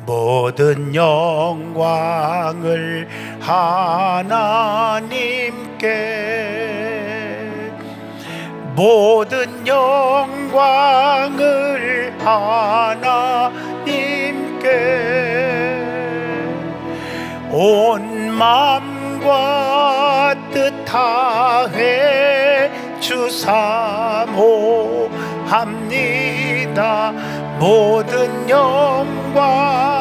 모든 영광을 하나님께, 모든 영광을 하나님께, 온 마음과 뜻 다해 주 사모합니다. 모든 영광을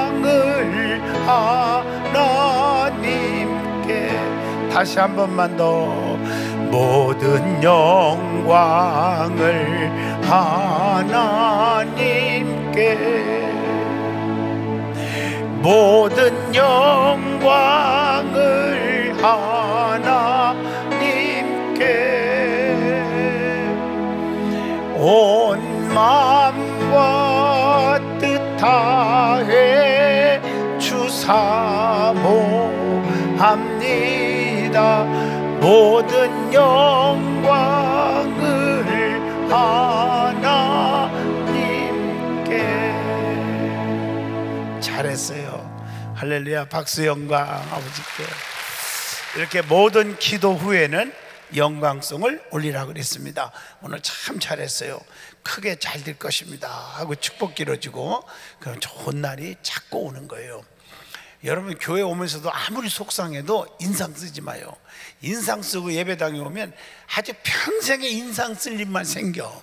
하나님께. 다시 한 번만 더. 모든 영광을 하나님께, 모든 영광을 하나님께, 온 마음과 뜻 다해 주 사모합니다. 모든 영광을 하나님께. 잘했어요. 할렐루야. 박수 영광 아버지께. 이렇게 모든 기도 후에는 영광송을 올리라고 그랬습니다. 오늘 참 잘했어요. 크게 잘 될 것입니다 하고 축복 길어지고, 그럼 좋은 날이 자꾸 오는 거예요. 여러분 교회 오면서도 아무리 속상해도 인상 쓰지 마요. 인상 쓰고 예배당에 오면 아주 평생에 인상 쓸 일만 생겨.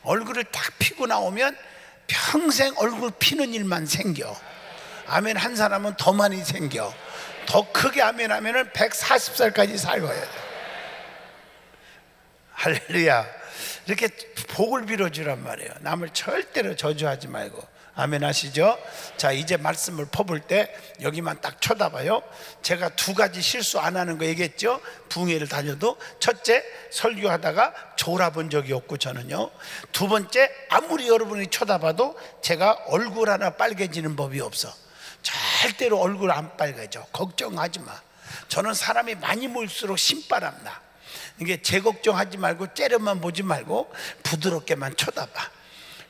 얼굴을 딱 피고 나오면 평생 얼굴 피는 일만 생겨. 아멘 한 사람은 더 많이 생겨. 더 크게 아멘 하면은 140살까지 살고야 돼. 할렐루야. 이렇게 복을 빌어주란 말이에요. 남을 절대로 저주하지 말고. 아멘 하시죠? 자, 이제 말씀을 퍼볼 때 여기만 딱 쳐다봐요. 제가 두 가지 실수 안 하는 거 얘기했죠? 부흥회를 다녀도 첫째, 설교하다가 졸아본 적이 없고 저는요. 두 번째, 아무리 여러분이 쳐다봐도 제가 얼굴 하나 빨개지는 법이 없어. 절대로 얼굴 안 빨개져. 걱정하지 마. 저는 사람이 많이 모일수록 신바람 나. 이게 제 걱정하지 말고 째려만 보지 말고 부드럽게만 쳐다봐.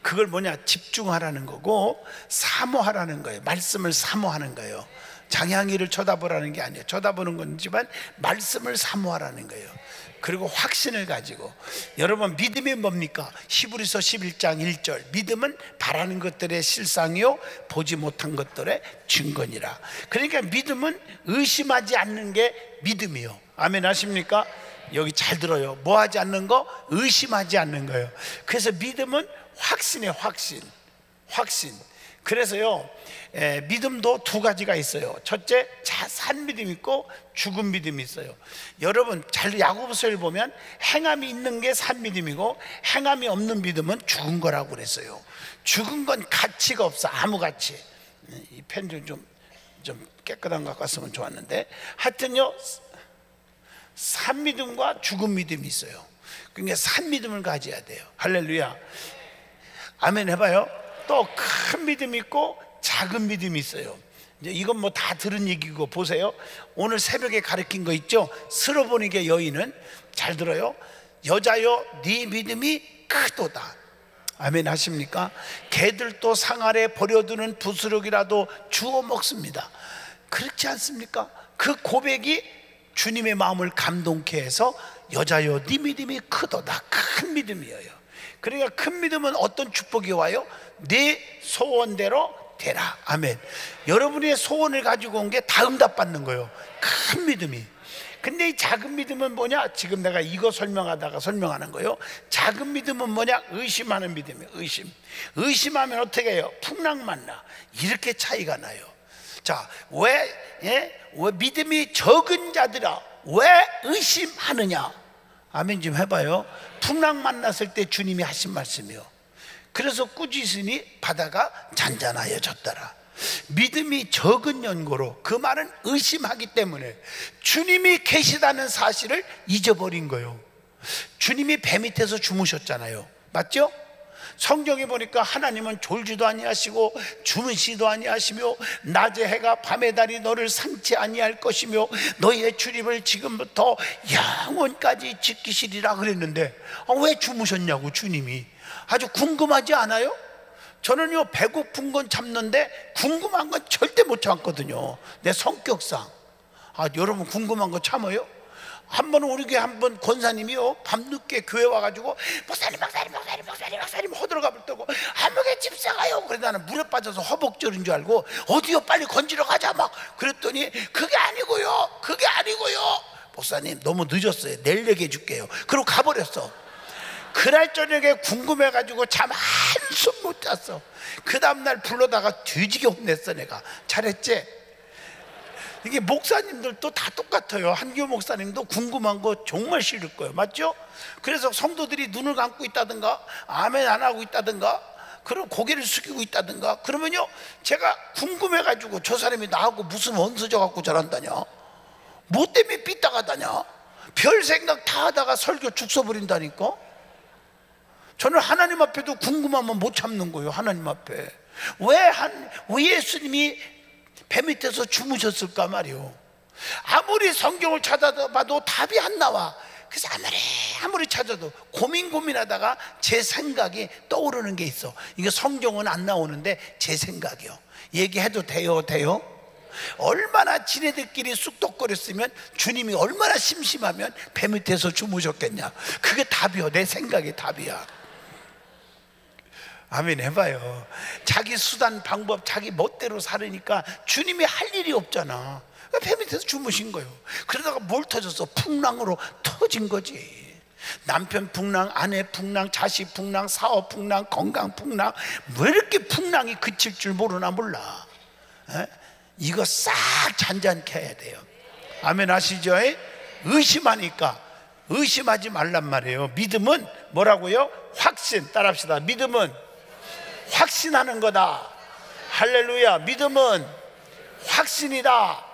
그걸 뭐냐? 집중하라는 거고 사모하라는 거예요. 말씀을 사모하는 거예요. 장향이를 쳐다보라는 게 아니에요. 쳐다보는 건지만 말씀을 사모하라는 거예요. 그리고 확신을 가지고. 여러분 믿음이 뭡니까? 히브리서 11장 1절 믿음은 바라는 것들의 실상이요 보지 못한 것들의 증거니라. 그러니까 믿음은 의심하지 않는 게 믿음이요. 아멘 하십니까? 여기 잘 들어요. 뭐 하지 않는 거? 의심하지 않는 거예요. 그래서 믿음은 확신이에요. 확신. 그래서요 믿음도 두 가지가 있어요. 첫째, 산 믿음이 있고 죽은 믿음이 있어요. 여러분 잘 야고보서를 보면 행함이 있는 게 산 믿음이고 행함이 없는 믿음은 죽은 거라고 그랬어요. 죽은 건 가치가 없어. 아무 가치. 이 펜 좀 깨끗한 거 갖고 왔으면 좋았는데, 하여튼요 산 믿음과 죽은 믿음이 있어요. 그러니까 산 믿음을 가져야 돼요. 할렐루야. 아멘 해봐요. 또 큰 믿음이 있고 작은 믿음이 있어요. 이제 이건 뭐 다 들은 얘기고, 보세요. 오늘 새벽에 가르친 거 있죠? 스로보니게 여인은 잘 들어요. 여자여 네 믿음이 크도다. 아멘 하십니까? 개들도 상 아래 버려두는 부스럭이라도 주워 먹습니다. 그렇지 않습니까? 그 고백이 주님의 마음을 감동케 해서 여자여 네 믿음이 크도다. 큰 믿음이에요. 그러니까 큰 믿음은 어떤 축복이 와요? 네 소원대로 되라. 아멘. 여러분의 소원을 가지고 온 게 다 응답받는 거예요. 큰 믿음이. 근데 이 작은 믿음은 뭐냐? 지금 내가 이거 설명하다가 설명하는 거예요. 작은 믿음은 뭐냐? 의심하는 믿음이에요. 의심하면 어떻게 해요? 풍랑만 나. 이렇게 차이가 나요. 자, 왜 믿음이 적은 자들아 왜 의심하느냐? 아멘 좀 해봐요. 풍랑 만났을 때 주님이 하신 말씀이요. 그래서 꾸짖으니 바다가 잔잔하여졌더라. 믿음이 적은 연고로, 그 말은 의심하기 때문에 주님이 계시다는 사실을 잊어버린 거예요. 주님이 배 밑에서 주무셨잖아요. 맞죠? 성경에 보니까 하나님은 졸지도 아니하시고 주무시도 아니하시며 낮의 해가 밤의 달이 너를 삼지 아니할 것이며 너희의 출입을 지금부터 영원까지 지키시리라 그랬는데 왜 주무셨냐고 주님이. 아주 궁금하지 않아요? 저는요 배고픈 건 참는데 궁금한 건 절대 못 참거든요. 내 성격상. 여러분 궁금한 거 참아요? 한 번은 우리 교회 한 번 권사님이요 밤늦게 교회 와가지고 목사님 허들어가볼 때고 한목에 집사가요. 그래서 나는 물에 빠져서 허벅절인 줄 알고 어디요 빨리 건지러 가자 막 그랬더니 그게 아니고요 목사님 너무 늦었어요. 내일 얘기해 줄게요. 그러고 가버렸어. 그날 저녁에 궁금해가지고 잠 한숨 못 잤어. 그 다음날 불러다가 뒤지게 혼냈어. 내가 잘했지? 이게 목사님들도 다 똑같아요. 한교 목사님도 궁금한 거 정말 싫을 거예요. 맞죠? 그래서 성도들이 눈을 감고 있다든가 아멘 안 하고 있다든가 그리고 고개를 숙이고 있다든가 그러면요 제가 궁금해가지고 저 사람이 나하고 무슨 원수져 갖고 저런다냐, 뭐 때문에 삐딱하다냐, 별 생각 다 하다가 설교 죽 써버린다니까. 저는 하나님 앞에도 궁금하면 못 참는 거예요. 하나님 앞에 왜 예수님이 배 밑에서 주무셨을까 말이요. 아무리 성경을 찾아봐도 답이 안 나와. 그래서 아무리 찾아도 고민하다가 제 생각이 떠오르는 게 있어. 이게 성경은 안 나오는데 제 생각이요. 얘기해도 돼요? 얼마나 지네들끼리 쑥덕거렸으면 주님이 얼마나 심심하면 배 밑에서 주무셨겠냐. 그게 답이요. 내 생각이 답이야. 아멘 해봐요. 자기 수단 방법 자기 멋대로 살으니까 주님이 할 일이 없잖아. 배 밑에서 주무신 거예요. 그러다가 뭘 터졌어? 풍랑으로 터진 거지. 남편 풍랑, 아내 풍랑, 자식 풍랑, 사업 풍랑, 건강 풍랑. 왜 이렇게 풍랑이 그칠 줄 모르나 몰라. 이거 싹 잔잔케 해야 돼요. 아멘 하시죠? 의심하니까 의심하지 말란 말이에요. 믿음은 뭐라고요? 확신. 따라합시다. 믿음은 확신하는 거다. 할렐루야. 믿음은 확신이다.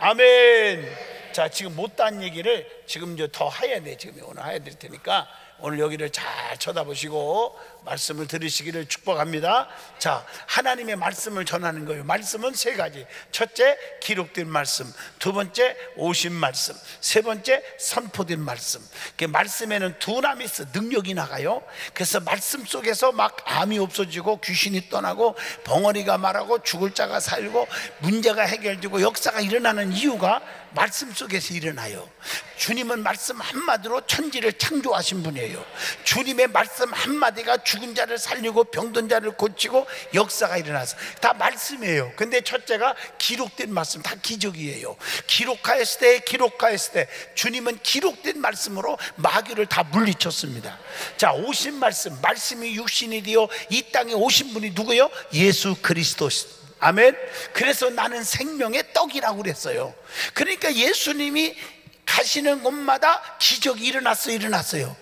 아멘. 자, 지금 못한 얘기를 지금 이제 더 해야 돼. 지금 오늘 해야 될 테니까 오늘 여기를 잘 쳐다보시고 말씀을 들으시기를 축복합니다. 자, 하나님의 말씀을 전하는 거예요. 말씀은 세 가지. 첫째, 기록된 말씀. 두 번째, 오신 말씀. 세 번째, 선포된 말씀. 그 말씀에는 두나미스, 능력이 나가요. 그래서 말씀 속에서 막 암이 없어지고 귀신이 떠나고 벙어리가 말하고 죽을 자가 살고 문제가 해결되고 역사가 일어나는 이유가 말씀 속에서 일어나요. 주님은 말씀 한마디로 천지를 창조하신 분이에요. 주님의 말씀 한마디가 죽은 자를 살리고 병든 자를 고치고 역사가 일어나서 다 말씀이에요. 근데 첫째가 기록된 말씀, 다 기적이에요. 기록하였을 때 주님은 기록된 말씀으로 마귀를 다 물리쳤습니다. 자, 오신 말씀, 말씀이 육신이 되어 이 땅에 오신 분이 누구예요? 예수 그리스도. 아멘. 그래서 나는 생명의 떡이라고 그랬어요. 그러니까 예수님이 가시는 곳마다 기적이 일어났어요.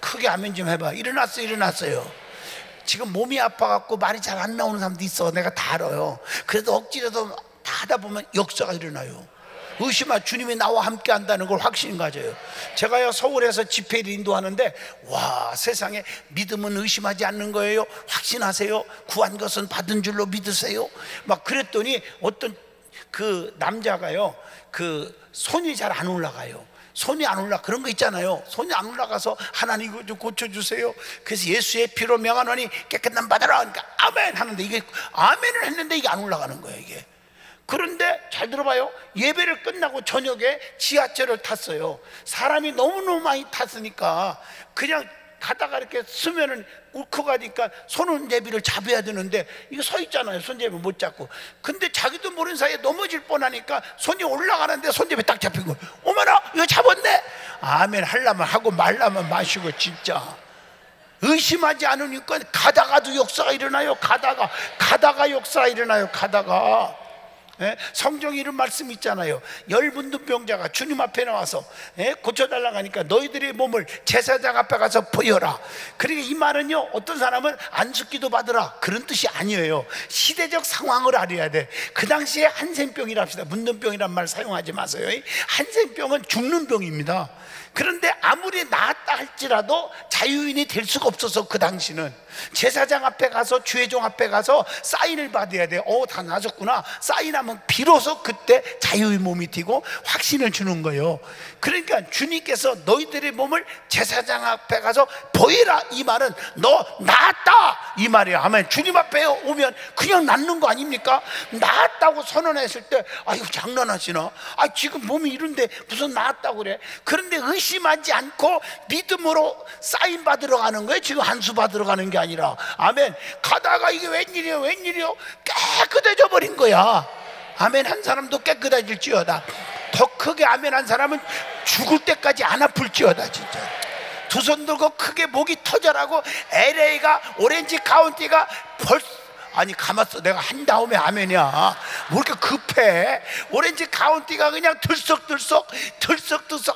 크게 아멘 좀 해봐. 일어났어요. 지금 몸이 아파갖고 말이 잘 안 나오는 사람도 있어. 내가 다 알아요. 그래도 억지로도 다 하다 보면 역사가 일어나요. 의심하 주님이 나와 함께 한다는 걸 확신 가져요. 제가요 서울에서 집회를 인도하는데 와, 세상에 믿음은 의심하지 않는 거예요. 확신하세요. 구한 것은 받은 줄로 믿으세요. 막 그랬더니 어떤 그 남자가요 그 손이 잘 안 올라가요. 손이 안 올라 그런 거 있잖아요. 손이 안 올라가서 하나님 이거 좀 고쳐주세요. 그래서 예수의 피로 명하노니 깨끗한 받아라. 그러니까 아멘 하는데 이게 아멘을 했는데 이게 안 올라가는 거예요. 이게. 그런데 잘 들어봐요. 예배를 끝나고 저녁에 지하철을 탔어요. 사람이 너무너무 많이 탔으니까 그냥 가다가 이렇게 쓰면은 울컥하니까 손잡이를 잡아야 되는데 이거 서 있잖아요. 손잡이 못 잡고. 근데 자기도 모르는 사이에 넘어질 뻔하니까 손이 올라가는데 손잡이 딱 잡힌 거예요. 어머나 이거 잡았네. 아멘 하려면 하고 말라면 마시고. 진짜 의심하지 않으니까 가다가도 역사가 일어나요. 가다가 역사가 일어나요. 가다가. 성경에 이런 말씀 있잖아요. 열분든 병자가 주님 앞에 나와서 고쳐달라고 하니까 너희들의 몸을 제사장 앞에 가서 보여라. 그러니까 이 말은요 어떤 사람은 안수기도 받으라 그런 뜻이 아니에요. 시대적 상황을 알아야 돼. 그 당시에 한센병이라 합시다. 문둥병이란 말 사용하지 마세요. 한센병은 죽는 병입니다. 그런데 아무리 나았다 할지라도 자유인이 될 수가 없어서 그 당시는 제사장 앞에 가서 주회종 앞에 가서 사인을 받아야 돼. 다 나아졌구나. 사인 한 하면 비로소 그때 자유의 몸이 되고 확신을 주는 거예요. 그러니까 주님께서 너희들의 몸을 제사장 앞에 가서 보이라, 이 말은 너 나았다 이 말이에요. 아멘. 주님 앞에 오면 그냥 낫는 거 아닙니까? 나았다고 선언했을 때 아유 장난하시나? 아 지금 몸이 이런데 무슨 나았다고 그래? 그런데 의심하지 않고 믿음으로 사인 받으러 가는 거예요. 지금 한수 받으러 가는 게 아니라. 아멘. 가다가 이게 웬일이에요 웬일이에요? 깨끗해져 버린 거야. 아멘. 한 사람도 깨끗해질지어다. 더 크게 아멘 한 사람은 죽을 때까지 안 아플지어다. 진짜 두 손 들고 크게 목이 터져라고. LA가 오렌지 카운티가 벌써, 아니 가만있어, 내가 한 다음에 아멘이야. 뭐 이렇게 급해. 오렌지 카운티가 그냥 들썩들썩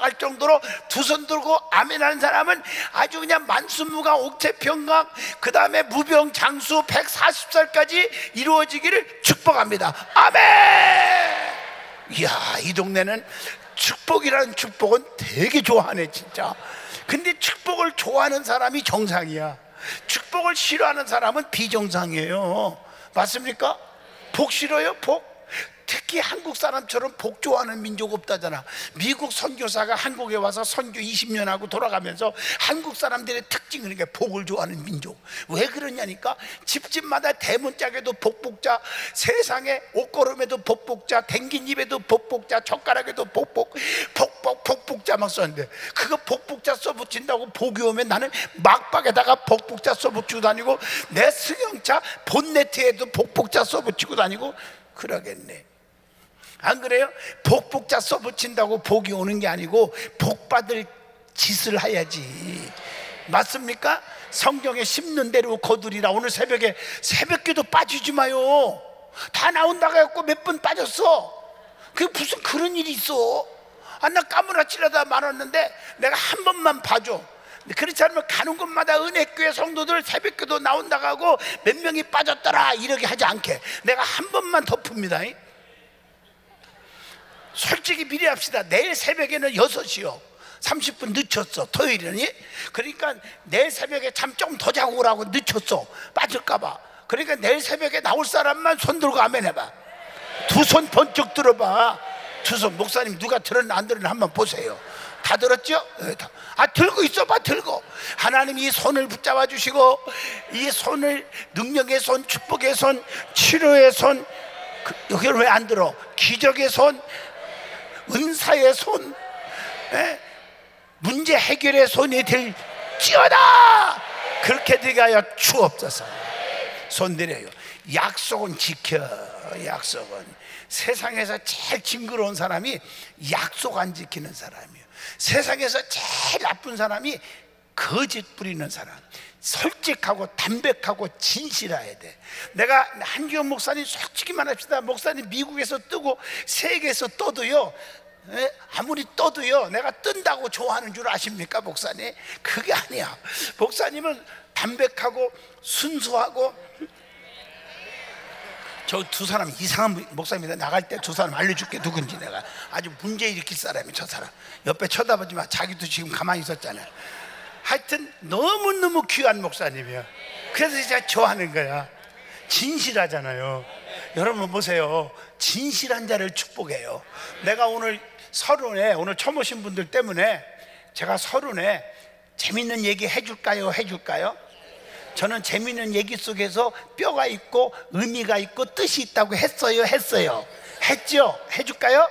할 정도로 두 손 들고 아멘 하는 사람은 아주 그냥 만수무강 옥태평강, 그 다음에 무병장수 140살까지 이루어지기를 축복합니다. 아멘. 이야, 이 동네는 축복이라는 축복은 되게 좋아하네 진짜. 근데 축복을 좋아하는 사람이 정상이야. 축복을 싫어하는 사람은 비정상이에요. 맞습니까? 복 싫어요? 복? 특히 한국 사람처럼 복 좋아하는 민족 없다잖아. 미국 선교사가 한국에 와서 선교 20년 하고 돌아가면서 한국 사람들의 특징은 그러니까 복을 좋아하는 민족. 왜 그러냐니까 집집마다 대문짝에도 복복자, 세상에 옷걸음에도 복복자, 댕긴 입에도 복복자, 젓가락에도 복복자 막 썼는데, 그거 복복자 써붙인다고 복이 오면 나는 막박에다가 복복자 써붙이고 다니고 내 승용차 본네트에도 복복자 써붙이고 다니고 그러겠네. 안 그래요? 복복자 써붙인다고 복이 오는 게 아니고 복받을 짓을 해야지. 맞습니까? 성경에 심는 대로 거두리라. 오늘 새벽에 새벽기도 빠지지 마요. 다 나온다고 해갖고 몇 번 빠졌어. 그게 무슨 그런 일이 있어? 아, 나 까무라치려다 말았는데 내가 한 번만 봐줘. 그렇지 않으면 가는 곳마다 은혜교회 성도들 새벽기도 나온다고 하고 몇 명이 빠졌더라 이렇게 하지 않게 내가 한 번만 덮습니다. 솔직히 미리 합시다. 내일 새벽에는 6시요 30분 늦췄어. 토요일이니? 그러니까 내일 새벽에 잠 좀 더 자고 오라고 늦췄어. 빠질까봐. 그러니까 내일 새벽에 나올 사람만 손 들고 아멘 해봐. 두 손 번쩍 들어봐. 두 손. 목사님 누가 들었나 안 들었나 한번 보세요. 다 들었죠? 아, 들고 있어봐. 들고 하나님이 이 손을 붙잡아 주시고, 이 손을 능력의 손, 축복의 손, 치료의 손, 여기를 왜 안 들어? 기적의 손, 은사의 손, 문제 해결의 손이 될지어다. 그렇게 되게 하여 주옵소서. 손 들여요. 약속은 지켜. 약속은 세상에서 제일 징그러운 사람이 약속 안 지키는 사람이에요. 세상에서 제일 나쁜 사람이 거짓 부리는 사람. 솔직하고 담백하고 진실해야 돼. 내가 한기영 목사님 솔직히 말합시다. 목사님 미국에서 뜨고 세계에서 떠도요, 아무리 떠도요 내가 뜬다고 좋아하는 줄 아십니까 목사님? 그게 아니야. 목사님은 담백하고 순수하고. 저 두 사람 이상한 목사입니다. 나갈 때 두 사람 알려줄게. 누군지. 내가 아주 문제 일으킬 사람이 저 사람. 옆에 쳐다보지 마. 자기도 지금 가만히 있었잖아요. 하여튼 너무너무 귀한 목사님이에요. 그래서 제가 좋아하는 거야. 진실하잖아요. 여러분 보세요. 진실한 자를 축복해요. 내가 오늘 서론에, 오늘 처음 오신 분들 때문에 제가 서론에 재밌는 얘기 해줄까요? 해줄까요? 저는 재밌는 얘기 속에서 뼈가 있고 의미가 있고 뜻이 있다고 했어요? 했어요? 했죠? 해줄까요?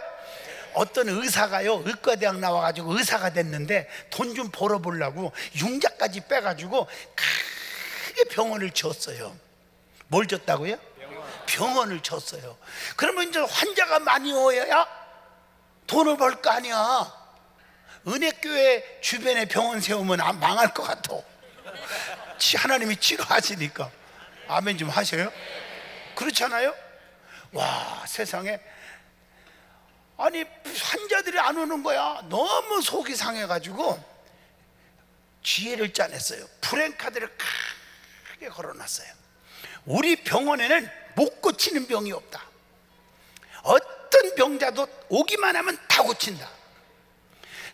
어떤 의사가요, 의과대학 나와가지고 의사가 됐는데 돈 좀 벌어보려고 융자까지 빼가지고 크게 병원을 지었어요. 뭘 졌다고요? 병원을 졌어요. 그러면 이제 환자가 많이 오야 돈을 벌 거 아니야. 은혜교회 주변에 병원 세우면 망할 것 같아. 하나님이 치료하시니까. 아멘 좀 하셔요. 그렇잖아요. 와, 세상에 아니 환자들이 안 오는 거야. 너무 속이 상해가지고 지혜를 짜냈어요. 프랭카드를 크게 걸어놨어요. 우리 병원에는 못 고치는 병이 없다. 어떤 병자도 오기만 하면 다 고친다.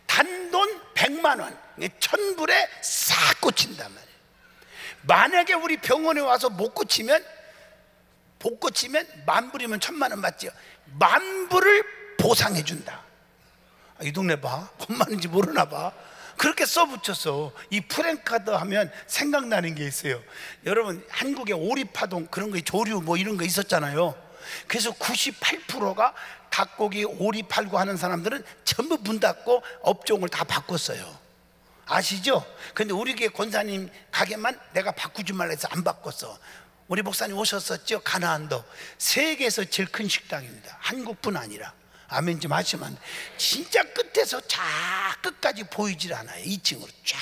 단돈 100만 원, 1000불에 싹 고친단 말이에요. 만약에 우리 병원에 와서 못 고치면 복고치면 10,000불이면 1,000,000원 맞죠? 10,000불을 보상해 준다. 이 동네 봐, 뭔 말인지 모르나 봐. 그렇게 써붙였어. 이 프랭카드 하면 생각나는 게 있어요. 여러분, 한국에 오리파동 그런 거, 조류 뭐 이런 거 있었잖아요. 그래서 98%가 닭고기 오리 팔고 하는 사람들은 전부 문 닫고 업종을 다 바꿨어요. 아시죠? 근데 우리 교회 권사님 가게만 내가 바꾸지 말라 해서 안 바꿨어. 우리 목사님 오셨었죠? 가나안도 세계에서 제일 큰 식당입니다. 한국뿐 아니라. 아멘 좀 하시면. 진짜 끝에서 쫙 끝까지 보이질 않아요. 2층으로 쫙.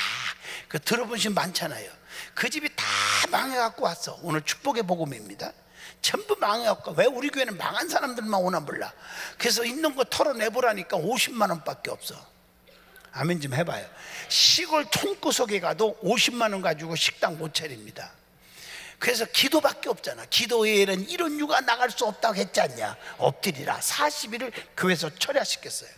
그 들어보신 많잖아요. 그 집이 다 망해갖고 왔어. 오늘 축복의 복음입니다. 전부 망해갖고. 왜 우리 교회는 망한 사람들만 오나 몰라. 그래서 있는 거 털어내보라니까 50만 원밖에 없어. 아멘 좀 해봐요. 시골 촌구석에 가도 50만 원 가지고 식당 못 차립니다. 그래서 기도밖에 없잖아. 기도 외에는 이런 유가 나갈 수 없다고 했지 않냐. 엎드리라. 40일을 교회에서 철야시켰어요.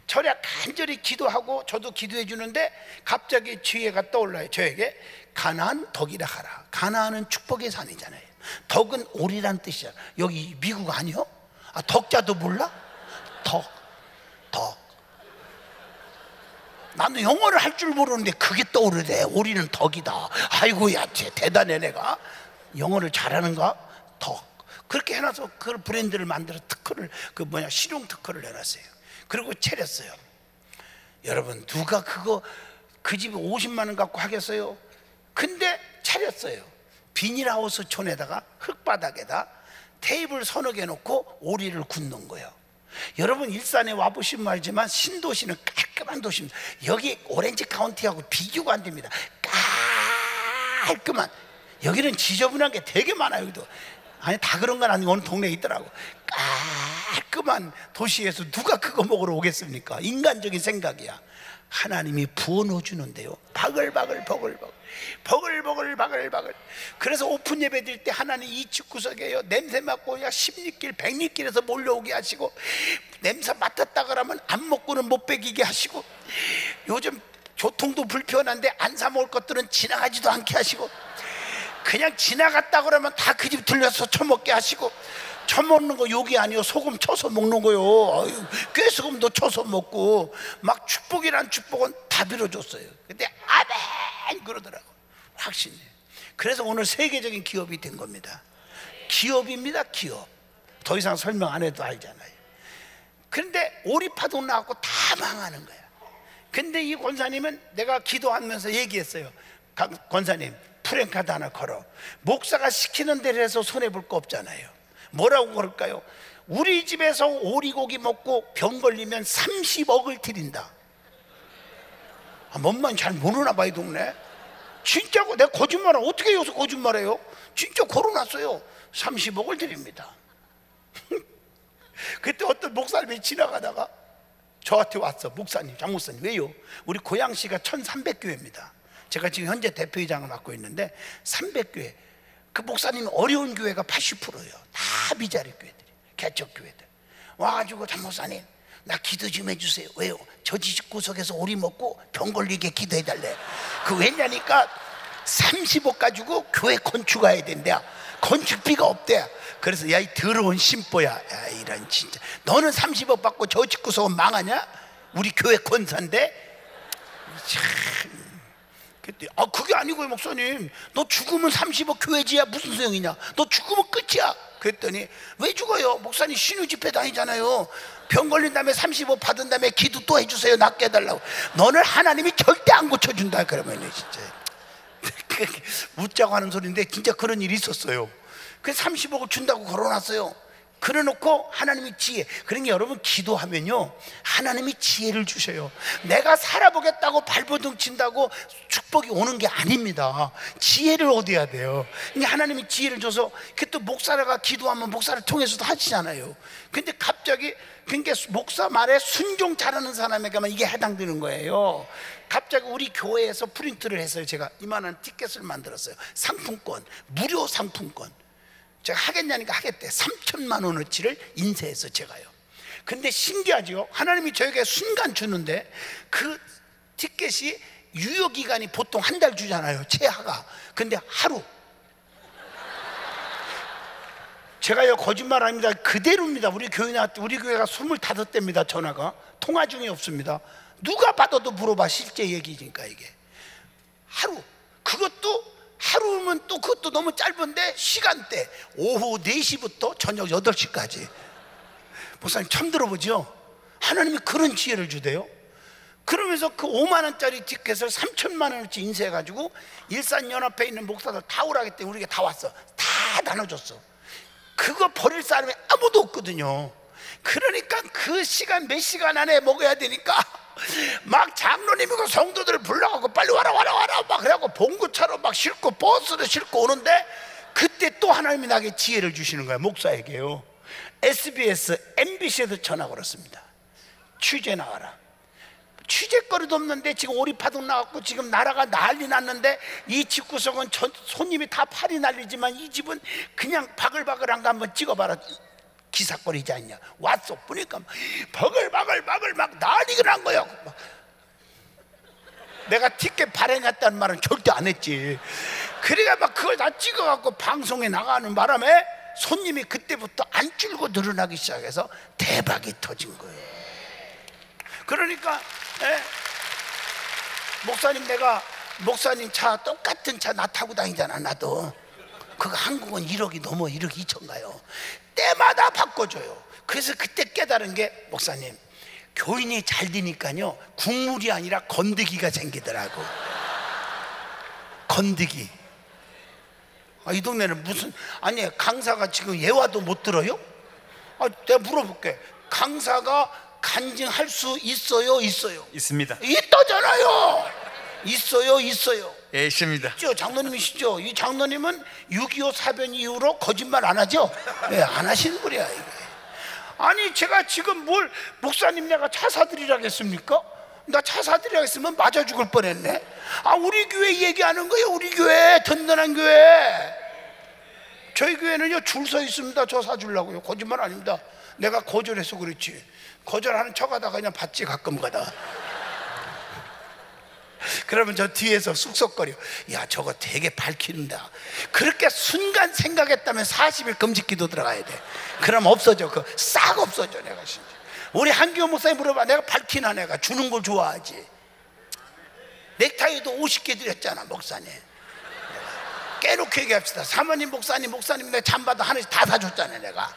철야 간절히 기도하고 저도 기도해 주는데 갑자기 지혜가 떠올라요. 저에게 가나안 덕이라 하라. 가나안은 축복의 산이잖아요. 덕은 오리란 뜻이야. 여기 미국 아니요? 아, 덕자도 몰라? 덕. 나도 영어를 할 줄 모르는데 그게 떠오르네. 오리는 덕이다. 아이고야, 대단해. 내가 영어를 잘하는가? 덕. 그렇게 해놔서 그 브랜드를 만들어 특허를, 실용 특허를 해놨어요. 그리고 차렸어요. 여러분, 누가 그 집에 50만 원 갖고 하겠어요? 근데 차렸어요. 비닐하우스 촌에다가 흙바닥에다 테이블 서너 개 놓고 오리를 굽는 거예요. 여러분, 일산에 와보시면 알지만 신도시는 깔끔한 도시입니다. 여기 오렌지 카운티하고 비교가 안 됩니다. 깔끔한. 여기는 지저분한 게 되게 많아요. 여기도. 아니, 다 그런 건 아니고 어느 동네에 있더라고. 깔끔한 도시에서 누가 그거 먹으러 오겠습니까? 인간적인 생각이야. 하나님이 부어 넣어주는데요. 바글바글 버글버글. 그래서 오픈 예배 드릴 때 하나님 이 집구석에요, 냄새 맡고 10리길 100리길에서 몰려오게 하시고, 냄새 맡았다 그러면 안 먹고는 못 배기게 하시고, 요즘 교통도 불편한데 안 사 먹을 것들은 지나가지도 않게 하시고, 그냥 지나갔다 그러면 다 그 집 들려서 처먹게 하시고, 처먹는 거 욕이 아니요, 소금 쳐서 먹는 거요. 꾀소금도 쳐서 먹고, 막 축복이란 축복은 다 빌어줬어요. 근데 아멘 그러더라고. 확신해. 그래서 오늘 세계적인 기업이 된 겁니다. 기업입니다. 기업. 더 이상 설명 안 해도 알잖아요. 그런데 오리파동 나왔고 다 망하는 거야. 근데 이 권사님은 내가 기도하면서 얘기했어요. 권사님, 프랭카드 하나 걸어. 목사가 시키는 대로 해서 손해볼 거 없잖아요. 뭐라고 걸을까요? 우리 집에서 오리고기 먹고 병 걸리면 30억을 드린다. 뭔 말인지 잘 모르나 봐, 이 동네. 진짜고. 내가 거짓말을 어떻게 여기서 거짓말해요? 진짜 걸어놨어요. 30억을 드립니다. 그때 어떤 목사님이 지나가다가 저한테 왔어. 목사님, 장목사님, 왜요? 우리 고양시가 1300교회입니다 제가 지금 현재 대표이장을 맡고 있는데 300교회. 그 목사님 어려운 교회가 80%예요. 다 미자리 교회들이, 개척 교회들. 와가지고 장목사님, 나 기도 좀 해주세요. 왜요? 저 집 구석에서 오리 먹고 병 걸리게 기도해달래. 그 왜냐니까 30억 가지고 교회 건축해야 된대. 건축비가 없대. 그래서 야, 이 더러운 심보야. 야, 이런 진짜. 너는 30억 받고 저 집 구석은 망하냐? 우리 교회 권사인데. 참. 그때 그게 아니고요, 목사님. 너 죽으면 30억 교회지야 무슨 소용이냐? 너 죽으면 끝이야. 그랬더니 왜 죽어요? 목사님 신유 집회 다니잖아요. 병 걸린 다음에 30억 받은 다음에 기도 또 해주세요. 낫게 해달라고. 너는 하나님이 절대 안 고쳐준다. 그러면 진짜 웃자고 하는 소리인데 진짜 그런 일이 있었어요. 그래서 30억을 준다고 걸어놨어요. 그래놓고 하나님이 지혜. 그러니까 여러분, 기도하면요, 하나님이 지혜를 주셔요. 내가 살아보겠다고 발버둥 친다고 축복이 오는 게 아닙니다. 지혜를 얻어야 돼요. 그러니까 하나님이 지혜를 줘서, 또 목사가 기도하면 목사를 통해서도 하시잖아요. 근데 갑자기, 그러니까 목사 말에 순종 잘하는 사람에게만 이게 해당되는 거예요. 갑자기 우리 교회에서 프린트를 했어요. 제가 이만한 티켓을 만들었어요. 상품권, 무료 상품권. 제가 하겠냐니까 하겠대. 3천만 원어치를 인쇄해서 제가요. 근데 신기하죠? 하나님이 저에게 순간 주는데 그 티켓이 유효기간이 보통 한 달 주잖아요, 최하가. 근데 하루. 제가요 거짓말 아닙니다. 그대로입니다. 우리 교회가 25대입니다. 전화가 통화 중에 없습니다. 누가 받아도 물어봐. 실제 얘기니까 이게 하루, 그것도 하루면 또 그것도 너무 짧은데 시간대 오후 4시부터 저녁 8시까지. 목사님 처음 들어보죠? 하나님이 그런 지혜를 주대요. 그러면서 그 5만 원짜리 티켓을 3천만 원어치 인쇄해가지고 일산연합회 있는 목사들 다 오라겠대. 우리가 다 왔어. 다 나눠줬어. 그거 버릴 사람이 아무도 없거든요. 그러니까 그 시간 몇 시간 안에 먹어야 되니까 막 장로님이고 성도들을 불러가고 빨리 와라 막 그래갖고 봉구차로 막 싣고 버스로 싣고 오는데 그때 또 하나님이 나에게 지혜를 주시는 거야. 목사에게요. SBS, MBC에서 전화 걸었습니다. 취재 나와라. 취재거리도 없는데 지금 오리파동 나왔고 지금 나라가 난리 났는데 이 집구석은 손님이 다 팔이 날리지만 이 집은 그냥 바글바글한 거 한번 찍어봐라. 기사거리지 않냐. 왔어 보니까 바글바글 막 난리가 난 거야. 내가 티켓 발행했다는 말은 절대 안 했지. 그러니까 막 그걸 다 찍어갖고 방송에 나가는 바람에 손님이 그때부터 안 줄고 늘어나기 시작해서 대박이 터진 거예요. 그러니까 목사님, 내가 목사님 차 똑같은 차 나 타고 다니잖아. 나도 그거 한국은 1억이 넘어. 1억 2천 가요. 때마다 바꿔줘요. 그래서 그때 깨달은 게 목사님, 교인이 잘 되니까요 국물이 아니라 건더기가 생기더라고. 건더기. 이 동네는 무슨, 아니 강사가 지금 예화도 못 들어요? 내가 물어볼게. 강사가 간증할 수 있어요? 있습니다. 있다잖아요. 있어요. 예, 있습니다. 있죠. 장로님이시죠. 이 장로님은 6.25 사변 이후로 거짓말 안 하죠? 네, 안 하시는 거야 이게. 아니 제가 지금 뭘 목사님 내가 차 사드리라겠습니까? 나 차 사드리라겠으면 맞아 죽을 뻔했네. 우리 교회 얘기하는 거예요. 우리 교회, 든든한 교회. 저희 교회는요 줄 서 있습니다. 저 사주려고요. 거짓말 아닙니다. 내가 거절해서 그렇지. 거절하는 척하다가 그냥 받지 가끔 가다. 그러면 저 뒤에서 쑥쑥거려. 야 저거 되게 밝힌다. 그렇게 순간 생각했다면 40일 금식기도 들어가야 돼. 그럼 없어져. 그 싹 없어져. 내가 진짜. 우리 한기호 목사님 물어봐. 내가 밝히나. 내가 주는 걸 좋아하지. 넥타이도 50개 드렸잖아 목사님. 깨놓고 얘기합시다. 사모님 목사님 내가 잠바도 하나씩 다 사줬잖아 내가.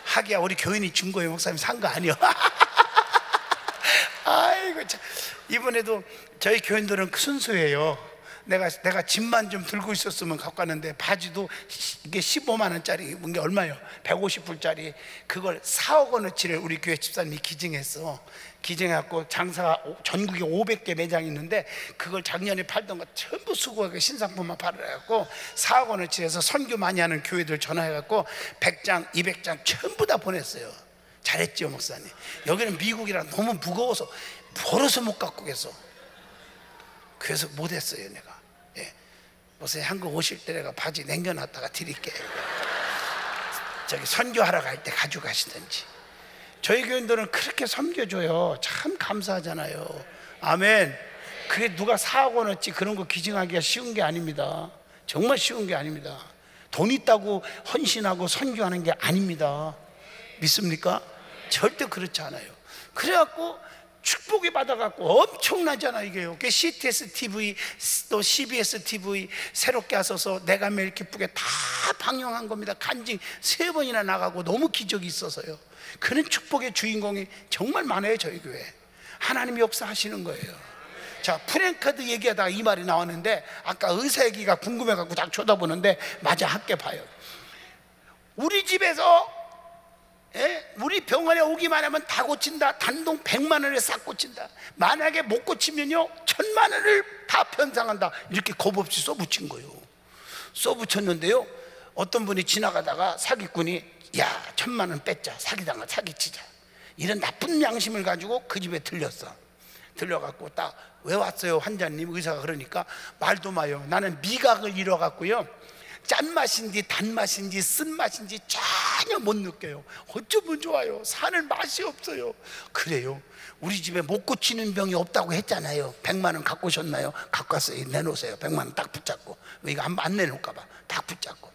하기야 우리 교인이 준 거예요. 목사님 산 거 아니요. 아이고 참. 이번에도 저희 교인들은 순수해요. 내가 짐만 좀 들고 있었으면 갖고 갔는데 바지도 이게 15만 원짜리 이게 얼마예요? 150불짜리 그걸 4억 원어치를 우리 교회 집사님이 기증했어. 기증해갖고 장사가 전국에 500개 매장이 있는데 그걸 작년에 팔던 거 전부 수거하고 신상품만 팔아갖고 4억 원어치에서 선교 많이 하는 교회들 전화해갖고 100장 200장 전부 다 보냈어요. 잘했죠 목사님. 여기는 미국이라 너무 무거워서 벌어서 못 갖고 계서 그래서 못했어요 내가. 목사님 한국 오실 때 내가 바지 남겨놨다가 드릴게요. 저기 선교하러 갈 때 가져가시든지. 저희 교인들은 그렇게 섬겨줘요. 참 감사하잖아요. 아멘. 그게 누가 4억 원어치 그런 거 기증하기가 쉬운 게 아닙니다. 정말 쉬운 게 아닙니다. 돈 있다고 헌신하고 선교하는 게 아닙니다. 믿습니까? 절대 그렇지 않아요. 그래갖고 축복이 받아갖고 엄청나잖아 이게요. CTS TV 또 CBS TV 새롭게 하셔서 내가 매일 기쁘게 다 방영한 겁니다. 간증 3번이나 나가고 너무 기적이 있어서요. 그런 축복의 주인공이 정말 많아요. 저희 교회 하나님이 역사하시는 거예요. 자, 프랭카드 얘기하다가 이 말이 나왔는데 아까 의사 얘기가 궁금해갖고 딱 쳐다보는데 맞아 할게 봐요. 우리 집에서 우리 병원에 오기만 하면 다 고친다. 단돈 100만 원에 싹 고친다. 만약에 못 고치면요 1000만 원을 다 편상한다. 이렇게 겁없이 써붙인 거예요. 써붙였는데요 어떤 분이 지나가다가 사기꾼이 야 1000만 원 뺐자. 사기당한 사기치자. 이런 나쁜 양심을 가지고 그 집에 들렸어. 들려갖고 딱 왜 왔어요 환자님? 의사가 그러니까 말도 마요. 나는 미각을 잃어갖고요 짠맛인지 단맛인지 쓴맛인지 전혀 못 느껴요. 어쩌면 좋아요. 사는 맛이 없어요. 그래요. 우리 집에 못 고치는 병이 없다고 했잖아요. 100만 원 갖고 오셨나요? 갖고 왔어요. 내놓으세요. 100만 원 딱 붙잡고. 이거 안 내놓을까 봐 딱 붙잡고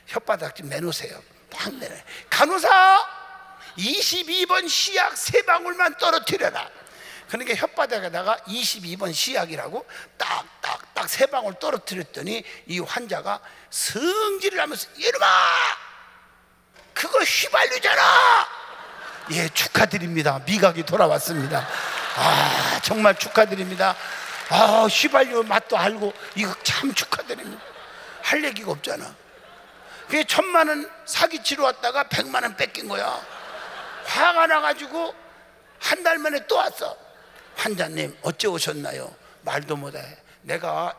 혓바닥 좀 내놓으세요. 딱 내려. 간호사 22번 시약 3방울만 떨어뜨려라. 그러니까 혓바닥에다가 22번 시약이라고 딱딱딱 3방울 떨어뜨렸더니 이 환자가 성질을 하면서 이놈아 그거 휘발유잖아. 예, 축하드립니다. 미각이 돌아왔습니다. 아, 정말 축하드립니다. 아, 휘발유 맛도 알고 이거 참 축하드립니다. 할 얘기가 없잖아. 그게 1,000만 원 사기치러 왔다가 100만 원 뺏긴 거야. 화가 나가지고 한 달 만에 또 왔어. 환자님 어째 오셨나요? 말도 못해. 내가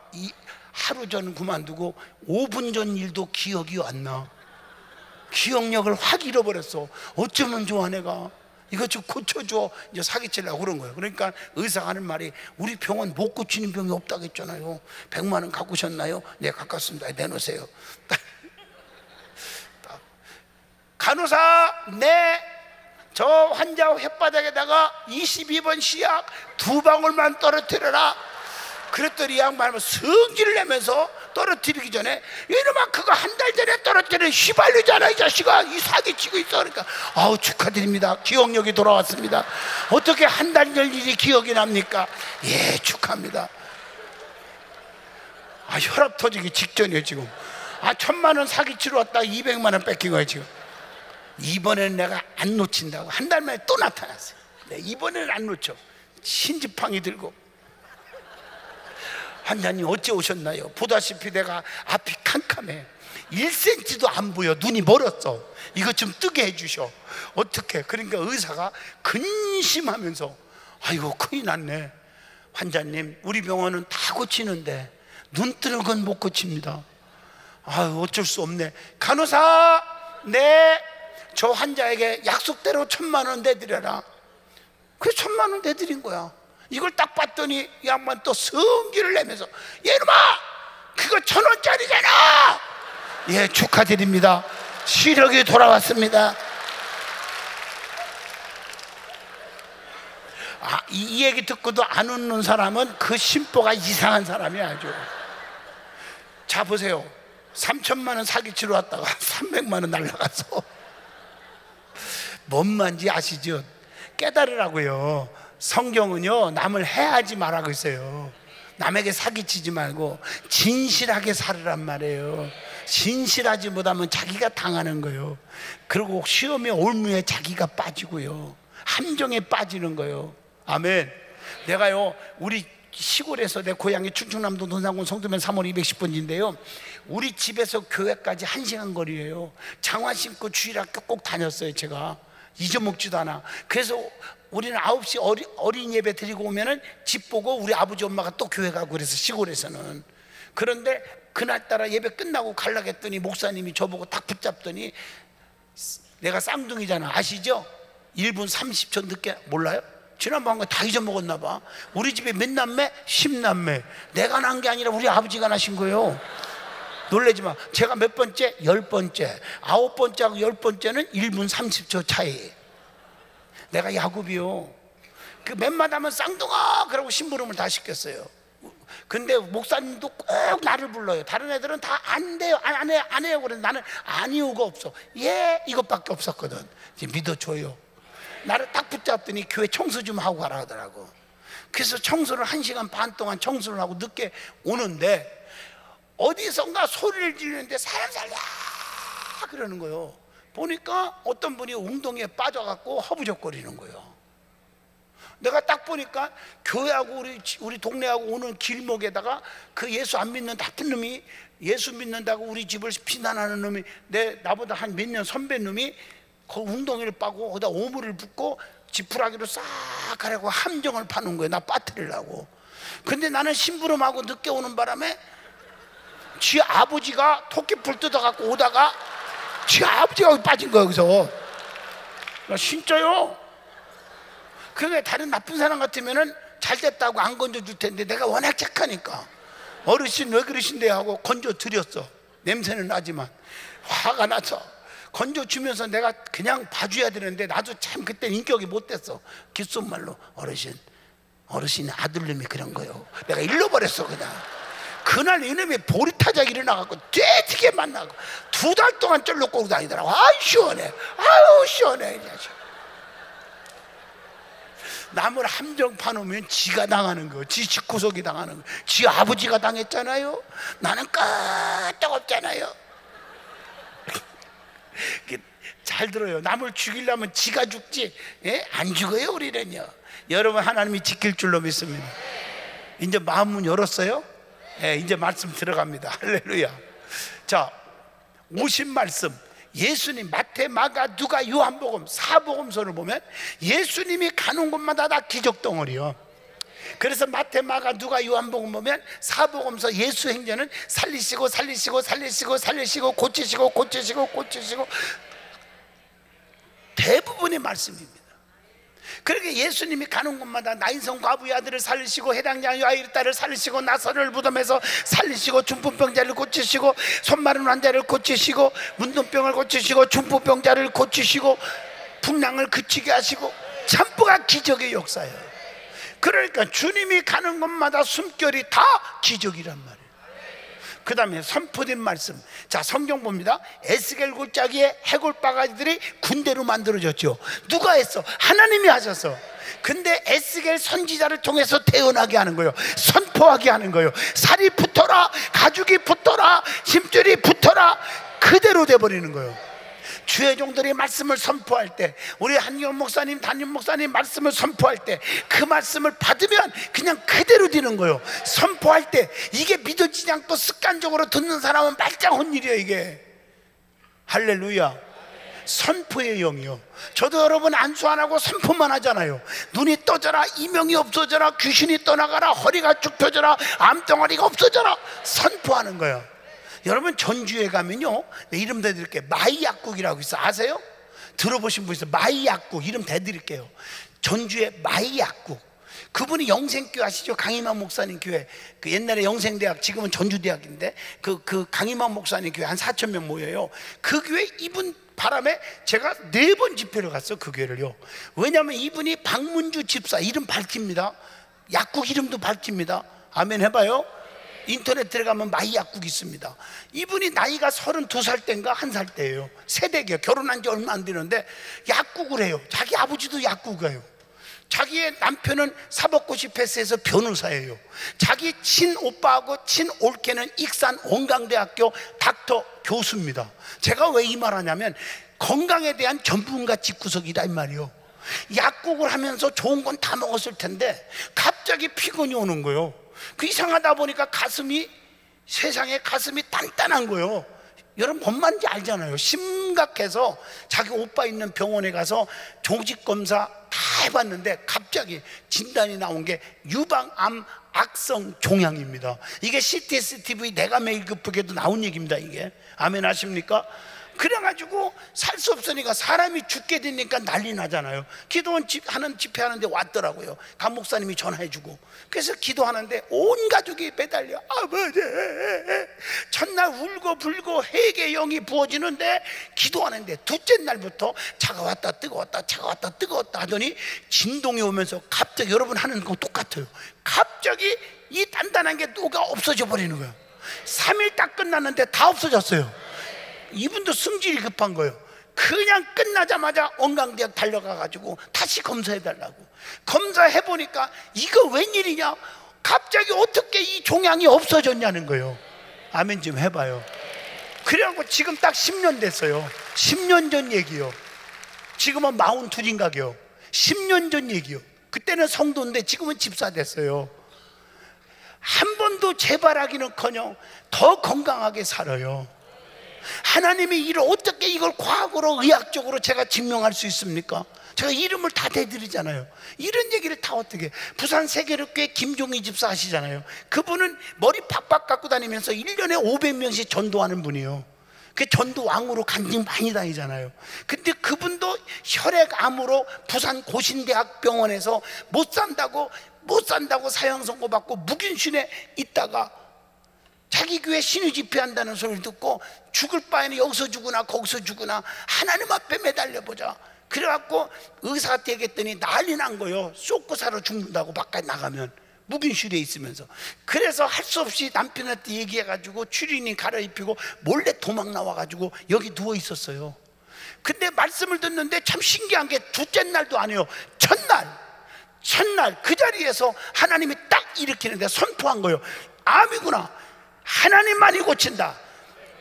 하루 전 그만두고 5분 전 일도 기억이 안 나. 기억력을 확 잃어버렸어. 어쩌면 좋아. 내가 이것 좀 고쳐줘. 이제 사기치려고 그런 거예요. 그러니까 의사가 하는 말이 우리 병원 못 고치는 병이 없다고 했잖아요. 100만 원 갖고 오셨나요? 네, 갖겠습니다. 내놓으세요. 간호사, 네, 저 환자 혓바닥에다가 22번 시약 2방울만 떨어뜨려라. 그랬더니 이 양반은 성질을 내면서 떨어뜨리기 전에 이놈아 그거 한 달 전에 떨어뜨린 휘발유잖아 이 자식아. 이 사기치고 있어. 그러니까 아우 축하드립니다. 기억력이 돌아왔습니다. 어떻게 한 달 전 일이 기억이 납니까? 예, 축하합니다. 아, 혈압 터지기 직전이에요 지금. 아, 1,000만 원 사기치러 왔다가 200만 원 뺏긴 거예요 지금. 이번에는 내가 안 놓친다고 한 달 만에 또 나타났어요. 네, 이번에는 안 놓쳐. 신지팡이 들고 환자님 어째 오셨나요? 보다시피 내가 앞이 캄캄해. 1cm도 안 보여. 눈이 멀었어. 이것 좀 뜨게 해주셔. 어떻게? 그러니까 의사가 근심하면서 아이고 큰일 났네. 환자님 우리 병원은 다 고치는데 눈 뜨는 건 못 고칩니다. 아유 어쩔 수 없네. 간호사, 네, 저 환자에게 약속대로 1,000만 원 내드려라. 그래서 1,000만 원 내드린 거야. 이걸 딱 봤더니 이 양반 또 성기를 내면서 얘놈아 그거 1,000원짜리잖아. 예, 축하드립니다. 시력이 돌아왔습니다. 아, 이 얘기 듣고도 안 웃는 사람은 그 심보가 이상한 사람이야 아주. 자 보세요. 3,000만 원 사기치러 왔다가 300만 원 날라가서 뭔 말인지 아시죠? 깨달으라고요. 성경은요 남을 해하지 말라고 했어요. 남에게 사기치지 말고 진실하게 살으란 말이에요. 진실하지 못하면 자기가 당하는 거예요. 그리고 시험에 올무에 자기가 빠지고요, 함정에 빠지는 거예요. 아멘. 내가요 우리 시골에서, 내 고향이 충청남도 논산군 성도면 3월 210번지인데요 우리 집에서 교회까지 1시간 거리예요. 장화 신고 주일학교 꼭 다녔어요. 제가 잊어먹지도 않아. 그래서 우리는 9시 어린 예배 드리고 오면은 집 보고 우리 아버지 엄마가 또 교회 가고 그래서 시골에서는. 그런데 그날따라 예배 끝나고 가려고 했더니 목사님이 저보고 딱 붙잡더니, 내가 쌍둥이잖아 아시죠? 1분 30초 늦게, 몰라요? 지난번 한 거 다 잊어먹었나 봐. 우리 집에 몇 남매? 10남매. 내가 난 게 아니라 우리 아버지가 나신 거예요. 놀라지 마. 제가 몇 번째? 10번째. 9번째하고 10번째는 1분 30초 차이. 내가 야곱이요. 그 맨만 하면 쌍둥아 그러고 심부름을 다 시켰어요. 근데 목사님도 꼭 나를 불러요. 다른 애들은 다 안 돼요, 안 해요. 그래 나는 안 이유가 없어. 예, 이것밖에 없었거든. 이제 믿어줘요. 나를 딱 붙잡더니 교회 청소 좀 하고 가라 하더라고. 그래서 청소를 1시간 반 동안 청소를 하고 늦게 오는데 어디선가 소리를 지르는데 사람 살려 그러는 거예요. 보니까 어떤 분이 웅덩이에 빠져갖고 허부적거리는 거예요. 내가 딱 보니까 교회하고 우리 동네하고 오는 길목에다가 그 예수 안 믿는 나쁜 놈이, 예수 믿는다고 우리 집을 비난하는 놈이, 나보다 한 몇 년 선배 놈이 그 웅덩이를 빠고 거기다 오물을 붓고 지푸라기로 싹 하려고 함정을 파는 거예요. 나 빠뜨리려고. 근데 나는 심부름하고 늦게 오는 바람에 지 아버지가 토끼풀 뜯어갖고 오다가 지 아버지가 빠진 거야 여기서. 나 진짜요. 그게 다른 나쁜 사람 같으면은 잘 됐다고 안 건져줄 텐데 내가 워낙 착하니까 어르신 왜 그러신데 하고 건져드렸어. 냄새는 나지만 화가 나서 건져주면서 내가 그냥 봐줘야 되는데 나도 참 그때 인격이 못됐어. 귓속말로 어르신 아들놈이 그런 거요. 내가 잃어버렸어 그냥. 그날 이놈의 보리타작 일어나갖고 떼지게 만나고 2달 동안 쩔로 꼬고 다니더라고. 아유 시원해, 아유 시원해. 이 자식. 남을 함정 파놓으면 지가 당하는 거, 지 집구석이 당하는 거. 지 아버지가 당했잖아요. 나는 끄떡없잖아요. 잘 들어요. 남을 죽이려면 지가 죽지, 예? 안 죽어요 우리는요. 여러분 하나님이 지킬 줄로 믿습니다. 이제 마음문 열었어요? 예, 이제 말씀 들어갑니다. 할렐루야. 자, 50말씀 예수님 마태, 마가, 누가, 요한복음 4복음서를 보면 예수님이 가는 곳마다 다 기적덩어리요. 그래서 마태, 마가, 누가, 요한복음 보면 4복음서 예수 행전은 살리시고 살리시고 살리시고 살리시고 고치시고 고치시고 고치시고 대부분의 말씀입니다. 그렇게 예수님이 가는 곳마다 나인성 과부의 아들을 살리시고 해당장 야이르 딸을 살리시고 나사로를 무덤에서 살리시고 중풍병자를 고치시고 손마른 환자를 고치시고 문둥병을 고치시고 중풍병자를 고치시고 풍랑을 그치게 하시고 전부가 기적의 역사예요. 그러니까 주님이 가는 곳마다 숨결이 다 기적이란 말이에요. 그 다음에 선포된 말씀. 자, 성경 봅니다. 에스겔 골짜기에 해골 바가지들이 군대로 만들어졌죠. 누가 했어? 하나님이 하셔서. 근데 에스겔 선지자를 통해서 태어나게 하는 거예요. 선포하게 하는 거예요. 살이 붙어라, 가죽이 붙어라, 힘줄이 붙어라, 그대로 돼버리는 거예요. 주의 종들이 말씀을 선포할 때, 우리 한경 목사님, 담임 목사님 말씀을 선포할 때 그 말씀을 받으면 그냥 그대로 되는 거예요. 선포할 때 이게 믿어지지 않고 습관적으로 듣는 사람은 말짱한 일이에요 이게. 할렐루야. 선포의 영이요. 저도 여러분 안수 안 하고 선포만 하잖아요. 눈이 떠져라, 이명이 없어져라, 귀신이 떠나가라, 허리가 쭉 펴져라, 암덩어리가 없어져라, 선포하는 거예요. 여러분 전주에 가면요, 내 이름 대드릴게요. 마이약국이라고 있어. 아세요? 들어보신 분 있어요? 마이약국 이름 대드릴게요. 전주에 마이약국. 그분이 영생교회 아시죠? 강희만 목사님 교회. 그 옛날에 영생대학, 지금은 전주대학인데 그 강희만 목사님 교회 한 4,000명 모여요. 그 교회 이분 바람에 제가 4번 집회를 갔어요. 그 교회를요. 왜냐하면 이분이 박문주 집사 이름 밝힙니다. 약국 이름도 밝힙니다. 아멘 해봐요. 인터넷 들어가면 마이 약국이 있습니다. 이분이 나이가 32살 때인가 1살 때예요. 세대기요. 결혼한 지 얼마 안 되는데 약국을 해요. 자기 아버지도 약국이에요. 자기의 남편은 사법고시 패스해서 변호사예요. 자기 친오빠하고 친올케는 익산 원광대학교 닥터 교수입니다. 제가 왜 이 말하냐면 건강에 대한 전문가 집구석이다 이 말이에요. 약국을 하면서 좋은 건 다 먹었을 텐데 갑자기 피곤이 오는 거예요. 그 이상하다 보니까 가슴이, 세상에 가슴이 단단한 거예요. 여러분 뭔 말인지 알잖아요. 심각해서 자기 오빠 있는 병원에 가서 조직검사 다 해봤는데 갑자기 진단이 나온 게 유방암 악성 종양입니다. 이게 CTS-TV 내가 매일 급하게도 나온 얘기입니다. 이게 아멘 하십니까? 그래가지고 살 수 없으니까 사람이 죽게 되니까 난리 나잖아요. 기도하는 집회하는데 왔더라고요. 강 목사님이 전화해주고. 그래서 기도하는데 온 가족이 매달려. 아버지, 첫날 울고 불고 회개의 영이 부어지는데 기도하는데 둘째 날부터 차가웠다 뜨거웠다 차가웠다 뜨거웠다 하더니 진동이 오면서 갑자기 여러분 하는 거 똑같아요. 갑자기 이 단단한 게 누가 없어져 버리는 거예요. 3일 딱 끝났는데 다 없어졌어요. 이분도 승질이 급한 거예요. 그냥 끝나자마자 원광대학 달려가가지고 다시 검사해달라고. 검사해보니까 이거 웬일이냐, 갑자기 어떻게 이 종양이 없어졌냐는 거예요. 아멘 좀 해봐요. 그래갖고 지금 딱 10년 됐어요. 10년 전 얘기요. 지금은 42인가요. 10년 전 얘기요. 그때는 성도인데 지금은 집사 됐어요. 한 번도 재발하기는커녕 더 건강하게 살아요. 하나님이 이를 어떻게 이걸 과학으로 의학적으로 제가 증명할 수 있습니까? 제가 이름을 다 대드리잖아요. 이런 얘기를 다 어떻게. 부산 세계롭교회 김종희 집사 아시잖아요. 그분은 머리 팍팍 깎고 다니면서 1년에 500명씩 전도하는 분이에요. 그 전도왕으로 간증 많이 다니잖아요. 근데 그분도 혈액암으로 부산 고신대학병원에서 못 산다고 사형 선고받고 묵인실에 있다가 자기 교회 신유 집회한다는 소리를 듣고 죽을 바에는 여기서 죽으나 거기서 죽으나 하나님 앞에 매달려보자. 그래갖고 의사한테 얘기했더니 난리 난 거예요. 쏟고 살아 죽는다고 바깥에 나가면. 묵인실에 있으면서. 그래서 할 수 없이 남편한테 얘기해가지고 추리닝 갈아입히고 몰래 도망 나와가지고 여기 누워 있었어요. 근데 말씀을 듣는데 참 신기한 게 둘째 날도 아니에요. 첫날 그 자리에서 하나님이 딱 일으키는데 선포한 거예요. 암이구나, 하나님만이 고친다.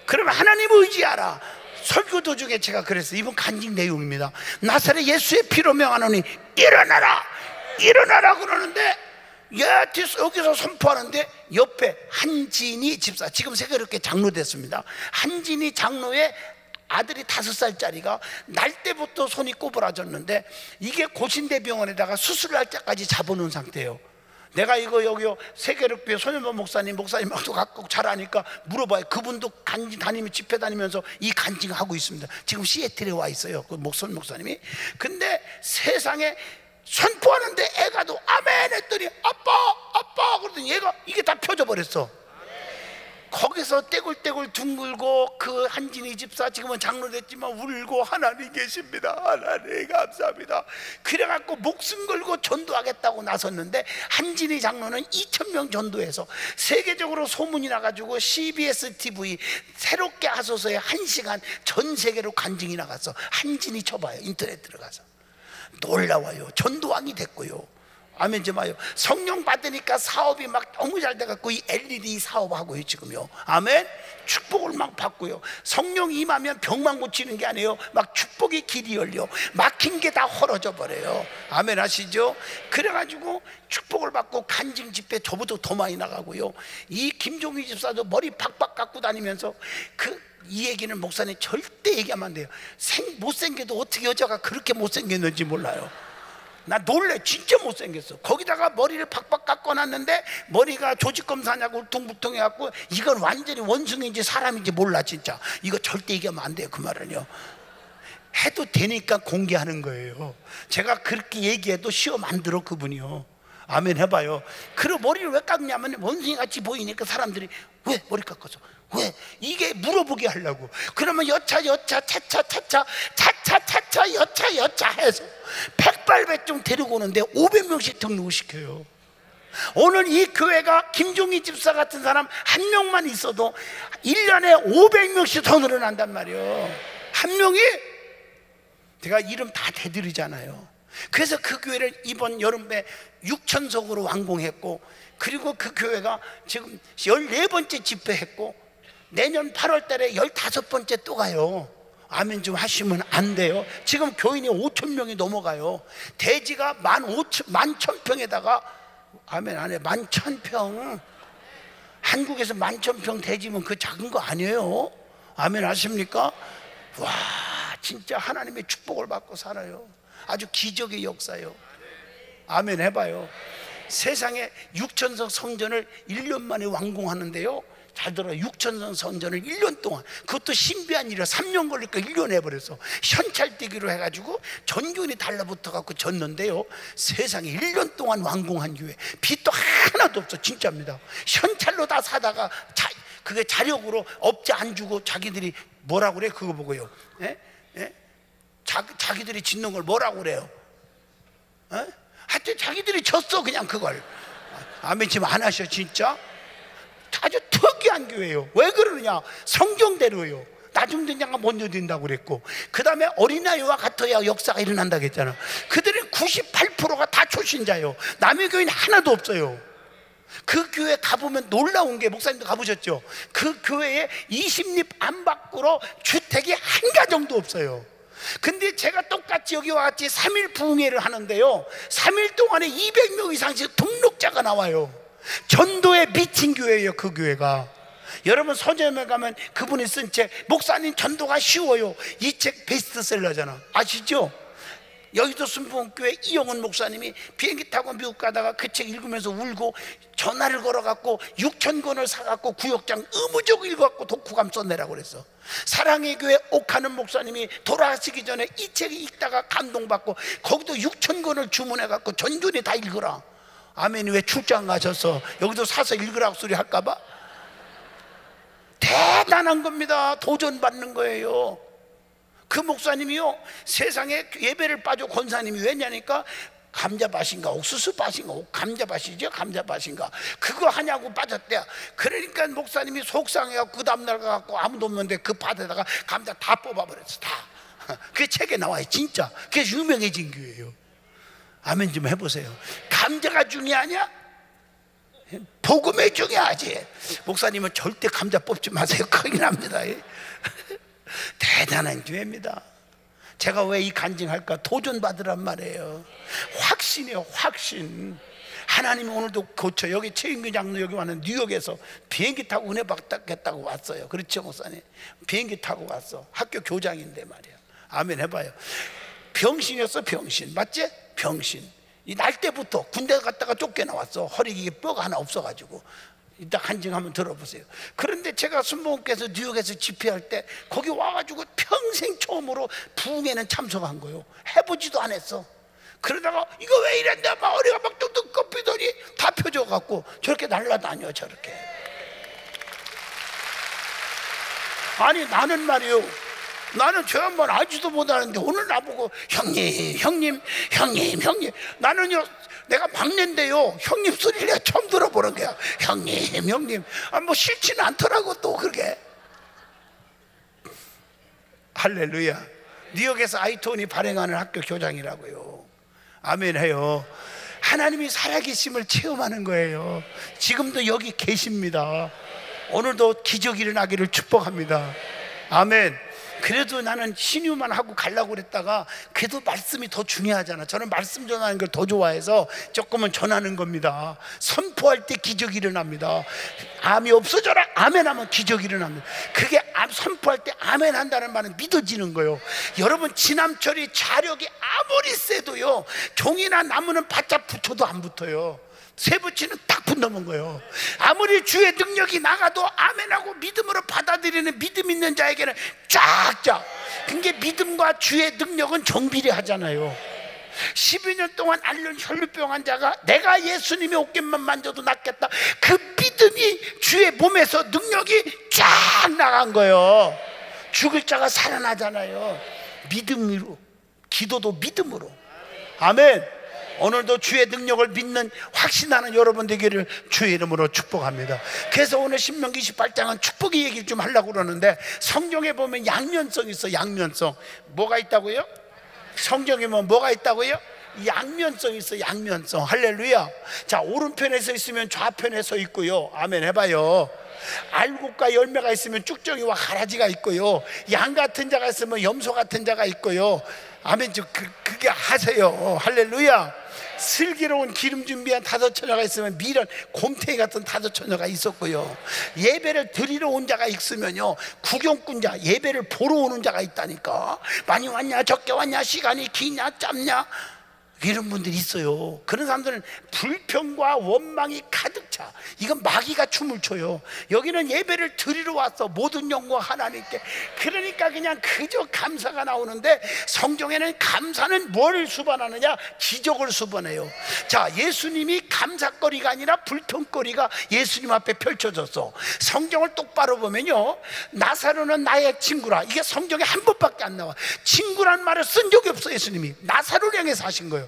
그러면 하나님 의지하라. 설교 도중에 제가 그랬어요. 이번 간증 내용입니다. 나사렛 예수의 피로 명하노니 일어나라, 일어나라 그러는데 여기서 선포하는데 옆에 한진이 집사, 지금 세계롭게 장로 됐습니다. 한진이 장로의 아들이 5살짜리가 날 때부터 손이 꼬부라졌는데 이게 고신대병원에다가 수술할 때까지 잡아놓은 상태예요. 내가 이거 여기요 세계롭게 손현범 목사님하고 갖고 잘 아니까 물어봐요. 그분도 간증 다니며 집회 다니면서 이 간증하고 있습니다. 지금 시애틀에 와 있어요, 그 목사님이. 근데 세상에 선포하는데 애가도 아멘 했더니 아빠 그러더니 얘가 이게 다 펴져 버렸어. 거기서 떼굴떼굴 둥글고 그 한진이 집사, 지금은 장로 됐지만 울고 하나님 계십니다, 하나님 감사합니다. 그래갖고 목숨 걸고 전도하겠다고 나섰는데 한진이 장로는 2,000명 전도해서 세계적으로 소문이 나가지고 CBS TV 새롭게 하소서에 1시간 전 세계로 간증이 나갔어. 한진이 쳐봐요, 인터넷 들어가서. 놀라워요. 전도왕이 됐고요. 아멘 좀 하요. 성령 받으니까 사업이 막 너무 잘 돼갖고 이 LED 사업하고요 지금요. 아멘. 축복을 막 받고요. 성령 임하면 병만 고치는 게 아니에요. 막 축복의 길이 열려, 막힌 게 다 헐어져 버려요. 아멘 하시죠? 그래가지고 축복을 받고 간증 집회 저보다 더 많이 나가고요. 이 김종희 집사도 머리 박박 깎고 다니면서 이 얘기는 목사님 절대 얘기하면 안 돼요. 못생겨도 어떻게 여자가 그렇게 못생겼는지 몰라요. 나 놀래. 진짜 못생겼어. 거기다가 머리를 박박 깎아놨는데 머리가 조직검사냐고 울퉁불퉁해갖고 이건 완전히 원숭이인지 사람인지 몰라. 진짜 이거 절대 얘기하면 안 돼요. 그 말은요. 해도 되니까 공개하는 거예요. 제가 그렇게 얘기해도 시험 안 들어 그분이요. 아멘 해봐요. 그리고 머리를 왜 깎냐면 원숭이같이 보이니까 사람들이 왜 머리 깎아서, 왜? 이게 물어보게 하려고. 그러면 여차 여차 해서 백발백중 데리고 오는데 500명씩 등록을 시켜요. 오늘 이 교회가 김종희 집사 같은 사람 한 명만 있어도 1년에 500명씩 더 늘어난단 말이에요. 한 명이. 제가 이름 다 대드리잖아요. 그래서 그 교회를 이번 여름에 6,000석으로 완공했고, 그리고 그 교회가 지금 14번째 집회했고 내년 8월 달에 15번째 또 가요. 아멘 좀 하시면 안 돼요. 지금 교인이 5,000명이 넘어가요. 대지가 11,000평에다가 아멘 안 해. 11,000평. 한국에서 11,000평 대지면 그 작은 거 아니에요. 아멘 하십니까? 와, 진짜 하나님의 축복을 받고 살아요. 아주 기적의 역사요. 아멘 해봐요. 세상에 6,000석 성전을 1년 만에 완공하는데요, 잘 들어요. 6,000석 성전을 1년 동안, 그것도 신비한 일이라 3년 걸리니까 1년 해버렸어. 현찰뛰기로 해가지고 전교인이 달라붙어갖고 졌는데요, 세상에 1년 동안 완공한 교회, 빚도 하나도 없어. 진짜입니다. 현찰로 다 사다가 그게 자력으로 업자 안 주고 자기들이 뭐라고 그래 그거 보고요. 예? 예? 자기들이 짓는 걸 뭐라고 그래요? 예? 하여튼 자기들이 졌어 그냥 그걸. 아멘 지금 안 하셔. 진짜 아주 특이한 교회예요. 왜 그러느냐, 성경대로예요. 나중 된장가 먼저 된다고 그랬고, 그 다음에 어린아이와 같아야 역사가 일어난다고 했잖아. 그들은 98%가 다 초신자예요. 남의 교회는 하나도 없어요. 그 교회 가보면 놀라운 게, 목사님도 가보셨죠? 그 교회에 20립 안 밖으로 주택이 한 가정도 없어요. 근데 제가 똑같이 여기와 같이 3일 부흥회를 하는데요, 3일 동안에 200명 이상씩 등록자가 나와요. 전도에 미친 교회예요 그 교회가. 여러분 서점에 가면 그분이 쓴 책, 목사님 전도가 쉬워요, 이 책 베스트셀러잖아. 아시죠? 여의도 순복음교회 이영은 목사님이 비행기 타고 미국 가다가 그 책 읽으면서 울고 전화를 걸어갖고 6,000권을 사갖고 구역장 의무적으로 읽어갖고 독후감 써내라고 그랬어. 사랑의 교회 옥하는 목사님이 돌아가시기 전에 이 책 읽다가 감동받고 거기도 6,000권을 주문해갖고 전준이 다 읽으라. 아멘이. 왜 출장 가셔서 여기도 사서 읽으라고 소리 할까봐? 대단한 겁니다. 도전받는 거예요. 그 목사님이요, 세상에 예배를 빠져 권사님이. 왜냐니까 감자밭인가 옥수수밭인가 감자밭이죠, 감자밭인가 그거 하냐고 빠졌대요. 그러니까 목사님이 속상해갖고 그 다음날 가갖고 아무도 없는데 그 밭에다가 감자 다 뽑아버렸어. 다. 그게 책에 나와요. 진짜 그게 유명해진 거예요. 아멘 좀 해보세요. 감자가 중요하냐? 복음이 중요하지. 목사님은 절대 감자 뽑지 마세요. 큰일 납니다. 대단한 교회입니다. 제가 왜 이 간증할까? 도전받으란 말이에요. 확신이에요. 확신. 하나님이 오늘도 고쳐. 여기 최인규 장로 여기 왔는데 뉴욕에서 비행기 타고 은혜 받겠다고 왔어요. 그렇죠 목사님? 비행기 타고 왔어. 학교 교장인데 말이야. 아멘 해봐요. 병신이었어. 병신 맞지? 병신. 이 날 때부터 군대 갔다가 쫓겨나왔어. 허리에 뼈가 하나 없어가지고. 이따 간증 한번 들어보세요. 그런데 제가 순복음께서 뉴욕에서 집회할 때 거기 와가지고 평생 처음으로 부흥회는 참석한 거예요. 해보지도 않았어. 그러다가 이거 왜 이랬냐 막 허리가 막 뚝뚝 꺾이더니 다 펴져갖고 저렇게 날라다녀. 저렇게. 아니 나는 말이요, 나는 저 양반 알지도 못하는데 오늘 나보고 형님 나는요 내가 막내인데요 형님 소리를 내가 처음 들어보는 거야. 형님 뭐 싫지는 않더라고. 또 그렇게. 할렐루야. 뉴욕에서 아이톤이 발행하는 학교 교장이라고요. 아멘 해요. 하나님이 살아계심을 체험하는 거예요. 지금도 여기 계십니다. 오늘도 기적이 일어나기를 축복합니다. 아멘. 그래도 나는 신유만 하고 가려고 그랬다가 그래도 말씀이 더 중요하잖아. 저는 말씀 전하는 걸 더 좋아해서 조금은 전하는 겁니다. 선포할 때 기적이 일어납니다. 암이 없어져라 아멘 하면 기적이 일어납니다. 그게 선포할 때 아멘 한다는 말은 믿어지는 거예요. 여러분 지남철이 자력이 아무리 세도요 종이나 나무는 바짝 붙어도 안 붙어요. 세 붙이는 딱 붙는 거예요. 아무리 주의 능력이 나가도 아멘하고 믿음으로 받아들이는 믿음 있는 자에게는 쫙쫙. 그게 믿음과 주의 능력은 정비례하잖아요. 12년 동안 앓는 혈루병 환자가 내가 예수님의 옷깃만 만져도 낫겠다. 그 믿음이 주의 몸에서 능력이 쫙 나간 거예요. 죽을 자가 살아나잖아요. 믿음으로. 기도도 믿음으로. 아멘. 오늘도 주의 능력을 믿는 확신하는 여러분 되기를 주의 이름으로 축복합니다. 그래서 오늘 신명기 28장은 축복의 얘기를 좀 하려고 그러는데 성경에 보면 양면성이 있어. 양면성. 뭐가 있다고요? 성경에 보면 뭐가 있다고요? 양면성이 있어. 양면성. 할렐루야. 자, 오른편에 서 있으면 좌편에 서 있고요. 아멘 해봐요. 알곡과 열매가 있으면 쭉정이와 가라지가 있고요. 양 같은 자가 있으면 염소 같은 자가 있고요. 아멘. 그게 하세요. 할렐루야. 슬기로운 기름 준비한 다섯 처녀가 있으면 미련 곰탱이 같은 다섯 처녀가 있었고요. 예배를 드리러 온 자가 있으면요 구경꾼자 예배를 보러 오는 자가 있다니까. 많이 왔냐 적게 왔냐 시간이 기냐 짧냐 이런 분들이 있어요. 그런 사람들은 불평과 원망이 가득 차. 이건 마귀가 춤을 춰요. 여기는 예배를 드리러 왔어. 모든 영광 하나님께. 그러니까 그냥 그저 감사가 나오는데 성경에는 감사는 뭘 수반하느냐? 기적을 수반해요. 자, 예수님이 감사거리가 아니라 불평거리가 예수님 앞에 펼쳐졌어. 성경을 똑바로 보면요 나사로는 나의 친구라. 이게 성경에 한 번밖에 안 나와. 친구란 말을 쓴 적이 없어. 예수님이 나사로를 향해서 하신 거예요.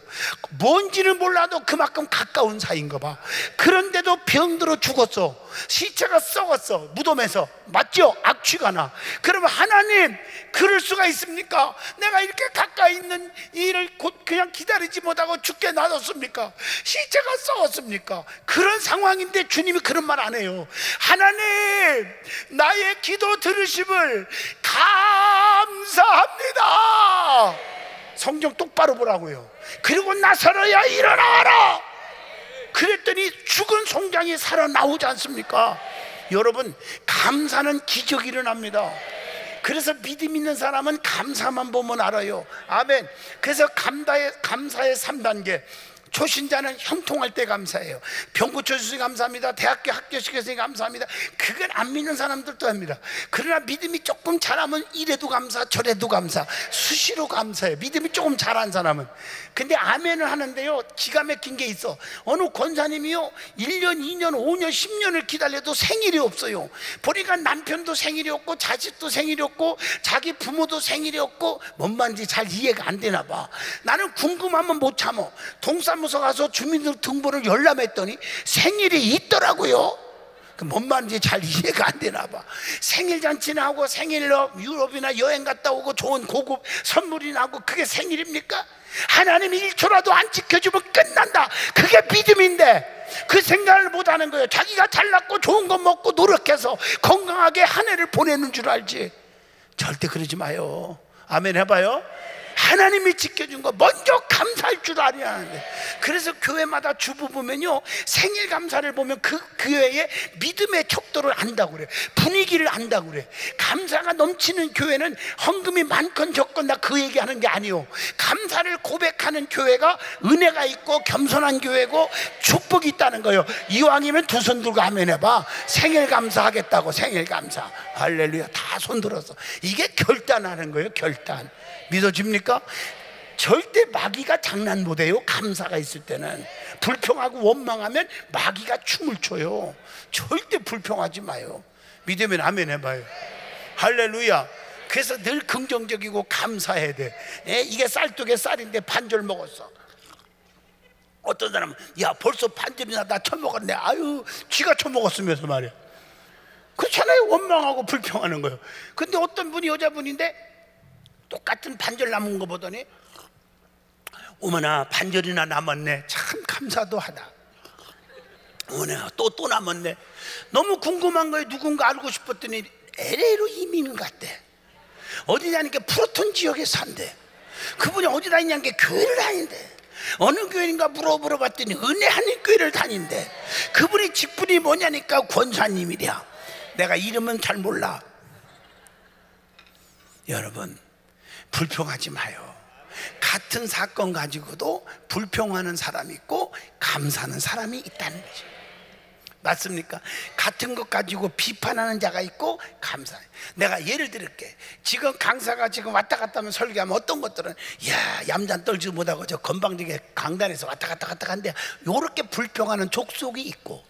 뭔지는 몰라도 그만큼 가까운 사이인가 봐. 그런데도 병들어 죽었어. 시체가 썩었어. 무덤에서. 맞죠? 악취가 나. 그러면 하나님 그럴 수가 있습니까? 내가 이렇게 가까이 있는 일을 곧 그냥 기다리지 못하고 죽게 놔뒀습니까? 시체가 썩었습니까? 그런 상황인데 주님이 그런 말 안 해요. 하나님 나의 기도 들으심을 감사합니다. 성경 똑바로 보라고요. 그리고 나사로야 일어나라. 그랬더니 죽은 송장이 살아나오지 않습니까? 여러분 감사는 기적이 일어납니다. 그래서 믿음 있는 사람은 감사만 보면 알아요. 아멘. 그래서 감사의 3단계. 초신자는 형통할 때 감사해요. 병 고쳐주시니 감사합니다. 대학교 합격시켰으니 감사합니다. 그건 안 믿는 사람들도 합니다. 그러나 믿음이 조금 잘하면 이래도 감사 저래도 감사, 수시로 감사해요. 믿음이 조금 잘한 사람은. 근데 아멘을 하는데요, 기가 막힌 게 있어. 어느 권사님이요 1년, 2년, 5년, 10년을 기다려도 생일이 없어요. 보니까 남편도 생일이 없고 자식도 생일이 없고 자기 부모도 생일이 없고 뭔 말인지 잘 이해가 안 되나 봐. 나는 궁금하면 못 참어. 동사무소 가서 주민등록번호를 열람했더니 생일이 있더라고요. 뭔 말인지 잘 이해가 안 되나 봐. 생일잔치나 하고 생일로 유럽이나 여행 갔다 오고 좋은 고급 선물이나 하고 그게 생일입니까? 하나님이 1초라도 안 지켜주면 끝난다. 그게 믿음인데 그 생각을 못하는 거예요. 자기가 잘났고 좋은 거 먹고 노력해서 건강하게 한 해를 보내는 줄 알지. 절대 그러지 마요. 아멘 해봐요. 하나님이 지켜준 거 먼저 감사할 줄 알아야 하는데, 그래서 교회마다 주부 보면요 생일 감사를 보면 그 교회의 믿음의 척도를 안다고 그래. 분위기를 안다고 그래. 감사가 넘치는 교회는 헌금이 많건 적건 나 그 얘기하는 게 아니요. 감사를 고백하는 교회가 은혜가 있고 겸손한 교회고 축복이 있다는 거예요. 이왕이면 두 손 들고 아멘 해봐. 생일 감사하겠다고. 생일 감사. 할렐루야. 다 손 들어서. 이게 결단하는 거예요. 결단. 믿어집니까? 절대 마귀가 장난 못해요. 감사가 있을 때는. 불평하고 원망하면 마귀가 춤을 춰요. 절대 불평하지 마요. 믿으면 아멘 해봐요. 할렐루야. 그래서 늘 긍정적이고 감사해야 돼. 이게 쌀떡에 쌀인데 반절 먹었어. 어떤 사람은 야 벌써 반절이나 나 처먹었네. 아유 쥐가 처먹었으면서 말이야. 그렇잖아요. 원망하고 불평하는 거예요. 근데 어떤 분이 여자분인데 똑같은 반절 남은 거 보더니 어머나 반절이나 남았네. 참 감사도 하다. 어머나 또 남았네. 너무 궁금한 거예요. 누군가 알고 싶었더니 LA로 이민 갔대. 어디냐니까 프로톤 지역에 산대. 그분이 어디다 있냐니까 교회를 다닌대. 어느 교회인가 물어봤더니 은혜 한인교회를 다닌대. 그분이 직분이 뭐냐니까 권사님이랴. 내가 이름은 잘 몰라. 여러분 불평하지 마요. 같은 사건 가지고도 불평하는 사람이 있고 감사하는 사람이 있다는 거죠. 맞습니까? 같은 것 가지고 비판하는 자가 있고 감사해. 내가 예를 들을게. 지금 강사가 지금 왔다 갔다 하면 설교하면 어떤 것들은 야 얌전 떨지 못하고 저 건방지게 강단에서 왔다 갔다 한데 요렇게 불평하는 족속이 있고,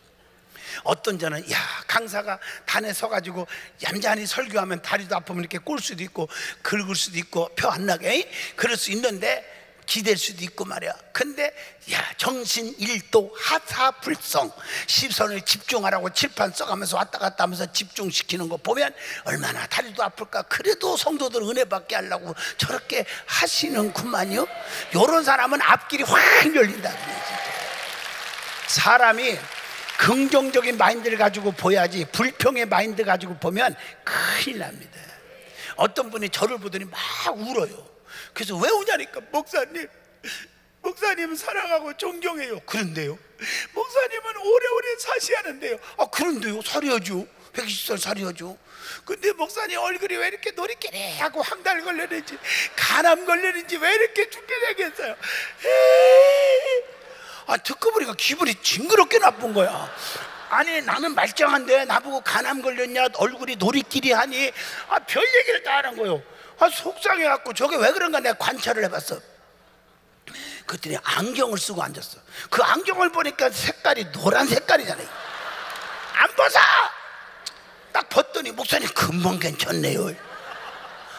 어떤 자는 야 강사가 단에 서가지고 얌전히 설교하면 다리도 아프면 이렇게 꼴 수도 있고 긁을 수도 있고 표 안 나게 그럴 수 있는데 기댈 수도 있고 말이야. 근데 야 정신 일도 하사불성 시선을 집중하라고 칠판 써가면서 왔다 갔다 하면서 집중시키는 거 보면 얼마나 다리도 아플까. 그래도 성도들 은혜 받게 하려고 저렇게 하시는구만요. 요런 사람은 앞길이 확 열린다. 사람이 긍정적인 마인드를 가지고 보야지 불평의 마인드 가지고 보면 큰일 납니다. 어떤 분이 저를 보더니 막 울어요. 그래서 왜 우냐니까 목사님은 사랑하고 존경해요. 그런데요 목사님은 오래오래 사시하는데요. 아 그런데요 살이야죠. 120살 살이야죠. 근데 목사님 얼굴이 왜 이렇게 노리끼리하고 황달 걸렸는지 간암 걸렸는지 왜 이렇게 죽게 생겼어요. 아 듣고 보니까 기분이 징그럽게 나쁜 거야. 아니 나는 말짱한데 나보고 간암 걸렸냐 얼굴이 노리끼리 하니 아 별 얘기를 다 하는 거예요. 아 속상해갖고 저게 왜 그런가 내가 관찰을 해봤어. 그랬더니 안경을 쓰고 앉았어. 그 안경을 보니까 색깔이 노란 색깔이잖아요. 안 벗어. 딱 벗더니 목사님 금방 괜찮네요.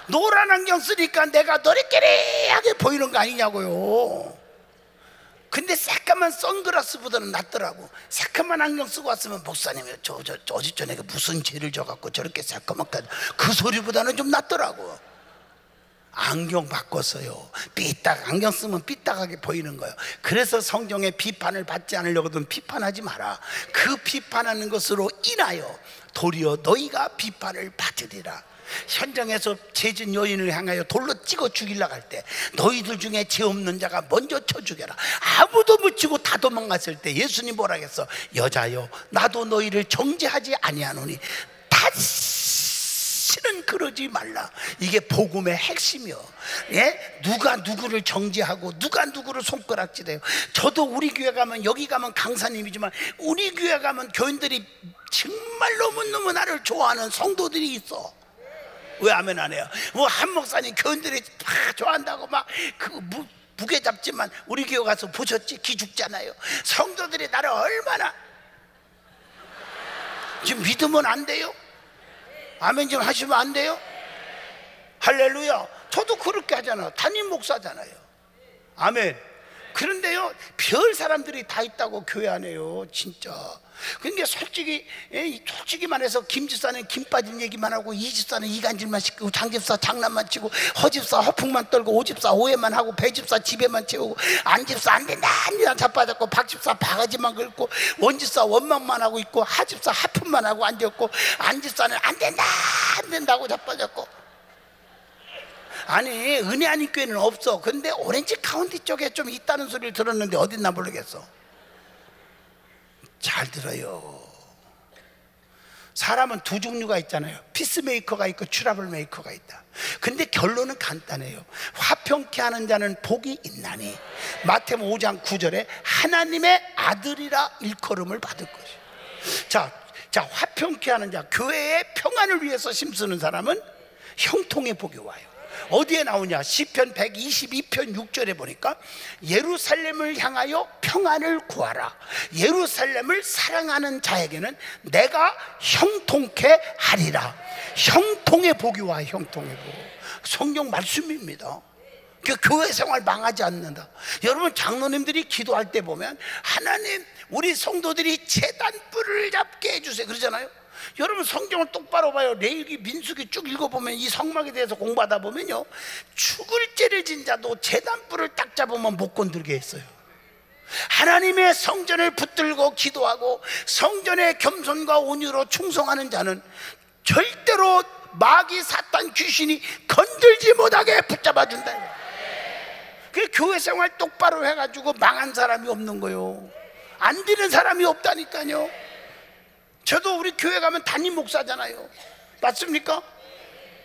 노란 안경 쓰니까 내가 노리끼리하게 보이는 거 아니냐고요. 근데 새까만 선글라스보다는 낫더라고. 새까만 안경 쓰고 왔으면 목사님이 어제 저녁에 무슨 죄를 져갖고 저렇게 새까맣게 그 소리보다는 좀 낫더라고. 안경 바꿨어요. 삐딱 안경 쓰면 삐딱하게 보이는 거예요. 그래서 성경에 비판을 받지 않으려거든 비판하지 마라. 그 비판하는 것으로 인하여 도리어 너희가 비판을 받으리라. 현장에서 죄진 여인을 향하여 돌로 찍어 죽이려고 할 때 너희들 중에 죄 없는 자가 먼저 쳐 죽여라. 아무도 묻히고 다 도망갔을 때 예수님 뭐라겠어? 여자여 나도 너희를 정죄하지 아니하노니 다시 다시는 그러지 말라. 이게 복음의 핵심이요. 예? 누가 누구를 정죄하고 누가 누구를 손가락질해요. 저도 우리 교회 가면, 여기 가면 강사님이지만 우리 교회 가면 교인들이 정말 너무너무 나를 좋아하는 성도들이 있어. 왜 아멘 안 해요? 뭐 한 목사님 교인들이 다 좋아한다고 막 무게 잡지만 우리 교회 가서 보셨지? 기죽잖아요. 성도들이 나를 얼마나 지금 믿으면 안 돼요? 아멘 좀 하시면 안 돼요? 할렐루야. 저도 그렇게 하잖아요. 담임 목사잖아요. 아멘. 그런데요, 별 사람들이 다 있다고 교회 안에요. 진짜. 그러니까 솔직히 말해서 김집사는 김 빠진 얘기만 하고, 이집사는 이간질만 시키고, 장집사 장난만 치고, 허집사 허풍만 떨고, 오집사 오해만 하고, 배집사 지배만 채우고, 안집사 안 된다 합니다 자빠졌고, 박집사 바가지만 긁고, 원집사 원망만 하고 있고, 하집사 하품만 하고 앉았고, 안집사는 안 된다 안 된다고 자빠졌고. 아니, 은혜 아닌 교회는 없어. 근데 오렌지 카운티 쪽에 좀 있다는 소리를 들었는데 어딨나 모르겠어. 잘 들어요. 사람은 두 종류가 있잖아요. 피스메이커가 있고 트러블 메이커가 있다. 근데 결론은 간단해요. 화평케 하는 자는 복이 있나니, 마태복음 5장 9절에 하나님의 아들이라 일컬음을 받을 것이요. 자, 화평케 하는 자, 교회의 평안을 위해서 힘쓰는 사람은 형통의 복이 와요. 어디에 나오냐? 시편 122편 6절에 보니까 예루살렘을 향하여 평안을 구하라. 예루살렘을 사랑하는 자에게는 내가 형통케 하리라. 형통의 복이 와. 형통의 복. 성경 말씀입니다. 그 교회 생활 망하지 않는다. 여러분, 장로님들이 기도할 때 보면 하나님, 우리 성도들이 제단불을 잡게 해주세요 그러잖아요. 여러분, 성경을 똑바로 봐요. 레위기, 민수기 쭉 읽어보면, 이 성막에 대해서 공부하다 보면요, 죽을 죄를 진 자도 제단불을 딱 잡으면 못 건들게 했어요. 하나님의 성전을 붙들고 기도하고 성전의 겸손과 온유로 충성하는 자는 절대로 마귀, 사탄, 귀신이 건들지 못하게 붙잡아준다. 그 교회 생활 똑바로 해가지고 망한 사람이 없는 거예요. 안 되는 사람이 없다니까요. 저도 우리 교회 가면 담임 목사잖아요. 맞습니까?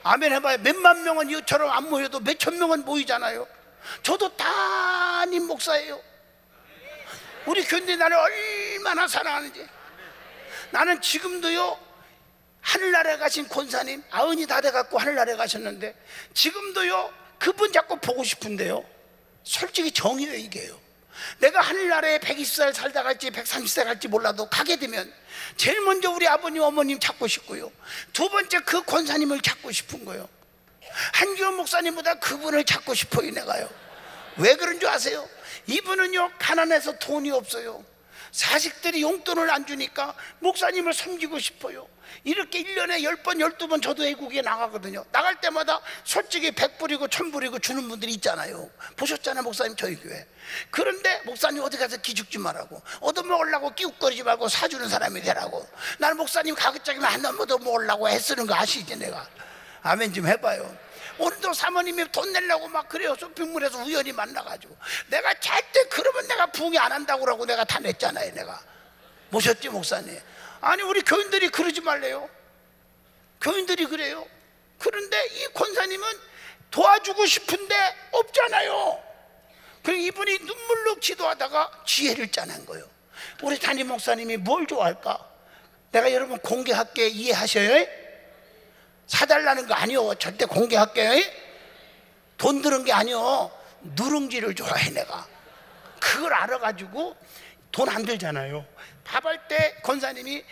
아멘 해봐요. 몇만 명은 이처럼 안 모여도 몇천 명은 모이잖아요. 저도 담임 목사예요. 우리 교인들이 나를 얼마나 사랑하는지. 나는 지금도요, 하늘나라에 가신 권사님, 90이 다 돼갖고 하늘나라에 가셨는데, 지금도요, 그분 자꾸 보고 싶은데요, 솔직히 정의예요. 이게요. 내가 하늘나라에 120살 살다 갈지 130살 갈지 몰라도 가게 되면 제일 먼저 우리 아버님 어머님 찾고 싶고요, 두 번째 그 권사님을 찾고 싶은 거예요. 한기원 목사님보다 그분을 찾고 싶어요. 내가요. 왜 그런 줄 아세요? 이분은요, 가난해서 돈이 없어요. 자식들이 용돈을 안 주니까 목사님을 섬기고 싶어요. 이렇게 1년에 10번 12번 저도 외국에 나가거든요. 나갈 때마다 솔직히 100불이고 1000불이고 주는 분들이 있잖아요. 보셨잖아요, 목사님 저희 교회. 그런데 목사님 어디 가서 기죽지 말라고, 얻어먹으려고 끼웃거리지 말고 사주는 사람이 되라고. 나는 목사님 가급적이면 하나 얻어먹으려고 애쓰는 거 아시지 내가. 아멘 좀 해봐요. 오늘도 사모님이 돈 내려고 막 그래요. 쇼핑몰에서 우연히 만나가지고, 내가 절대 그러면 내가 부흥이 안 한다고 그러고 내가 다 냈잖아요. 내가. 모셨지 목사님? 아니, 우리 교인들이 그러지 말래요. 교인들이 그래요. 그런데 이 권사님은 도와주고 싶은데 없잖아요. 그리고 이분이 눈물로 기도하다가 지혜를 짜낸 거예요. 우리 담임 목사님이 뭘 좋아할까? 내가 여러분 공개할게, 이해하셔요? 사달라는 거 아니요. 절대 공개할게요. 돈 드는 게 아니요. 누룽지를 좋아해. 내가 그걸 알아가지고, 돈 안 들잖아요. 밥할 때 권사님이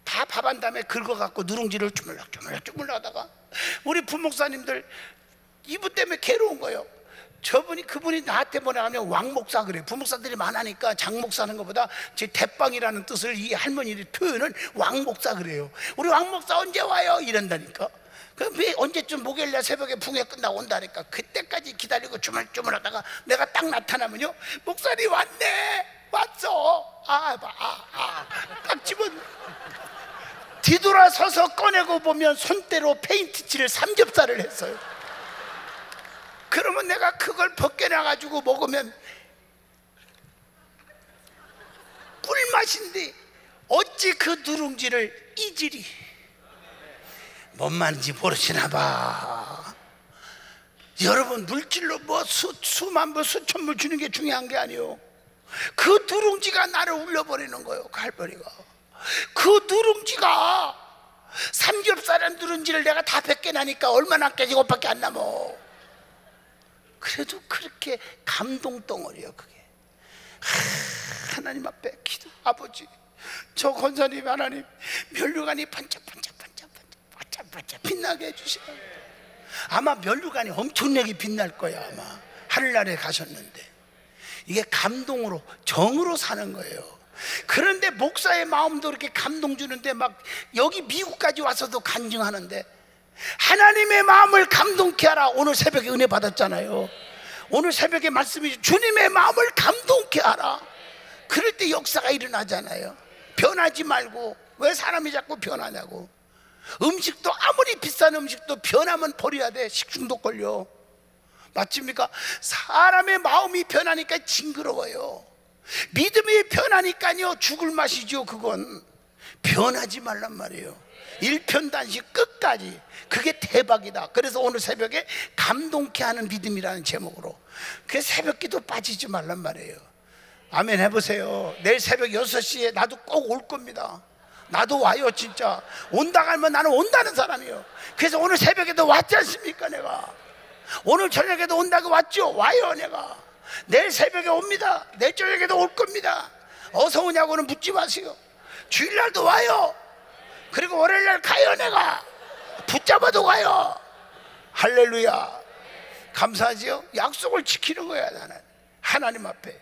다 밥 한 다음에 긁어갖고 누룽지를 주물럭 하다가, 우리 부목사님들 이분 때문에 괴로운 거예요. 그분이 나한테 뭐라 하면 왕목사 그래. 부목사들이 많으니까 장목사 하는 것보다 제 대빵이라는 뜻을 이 할머니들이 표현은 왕목사 그래요. 우리 왕목사 언제 와요? 이런다니까. 그럼 왜 언제쯤 목요일날 새벽에 붕괴 끝나고 온다니까. 그때까지 기다리고 주물주물 하다가 내가 딱 나타나면요, 목사님 왔네, 왔어. 딱 집은 뒤돌아서서 꺼내고 보면 손대로 페인트칠을 삼겹살을 했어요. 그러면 내가 그걸 벗겨놔가지고 먹으면 꿀맛인데 어찌 그 누룽지를 이질이. 뭔 말인지 모르시나 봐. 여러분, 물질로 뭐 수만 뭐 수천 불 주는 게 중요한 게 아니에요. 그 누룽지가 나를 울려버리는 거예요. 갈머리가. 그 누룽지가, 삼겹살한 누룽지를 내가 다 뱉게 나니까 얼마나 깨지고밖에 안 남어. 그래도 그렇게 감동 덩어리예요. 그게 하나님 앞에 기도. 아버지, 저 권사님, 하나님 면류관이 반짝반짝 빛나게 해주시오. 아마 면류관이 엄청나게 빛날 거야. 아마 하늘나라에 가셨는데. 이게 감동으로, 정으로 사는 거예요. 그런데 목사의 마음도 이렇게 감동 주는데 막 여기 미국까지 와서도 간증하는데, 하나님의 마음을 감동케 하라. 오늘 새벽에 은혜 받았잖아요. 오늘 새벽에 말씀이 주님의 마음을 감동케 하라. 그럴 때 역사가 일어나잖아요. 변하지 말고. 왜 사람이 자꾸 변하냐고. 음식도 아무리 비싼 음식도 변하면 버려야 돼. 식중독 걸려. 맞습니까? 사람의 마음이 변하니까 징그러워요. 믿음이 변하니까요 죽을 맛이죠. 그건 변하지 말란 말이에요. 일편단식 끝까지. 그게 대박이다. 그래서 오늘 새벽에 감동케 하는 믿음이라는 제목으로, 그 새벽기도 빠지지 말란 말이에요. 아멘 해보세요. 내일 새벽 6시에 나도 꼭 올 겁니다. 나도 와요. 진짜 온다고 하면 나는 온다는 사람이에요. 그래서 오늘 새벽에도 왔지 않습니까? 내가 오늘 저녁에도 온다고 왔죠. 와요. 내가 내일 새벽에 옵니다. 내일 저녁에도 올 겁니다. 어서 오냐고는 묻지 마세요. 주일날도 와요. 그리고 월요일날 가요. 내가 붙잡아도 가요. 할렐루야. 감사하지요? 약속을 지키는 거야. 나는 하나님 앞에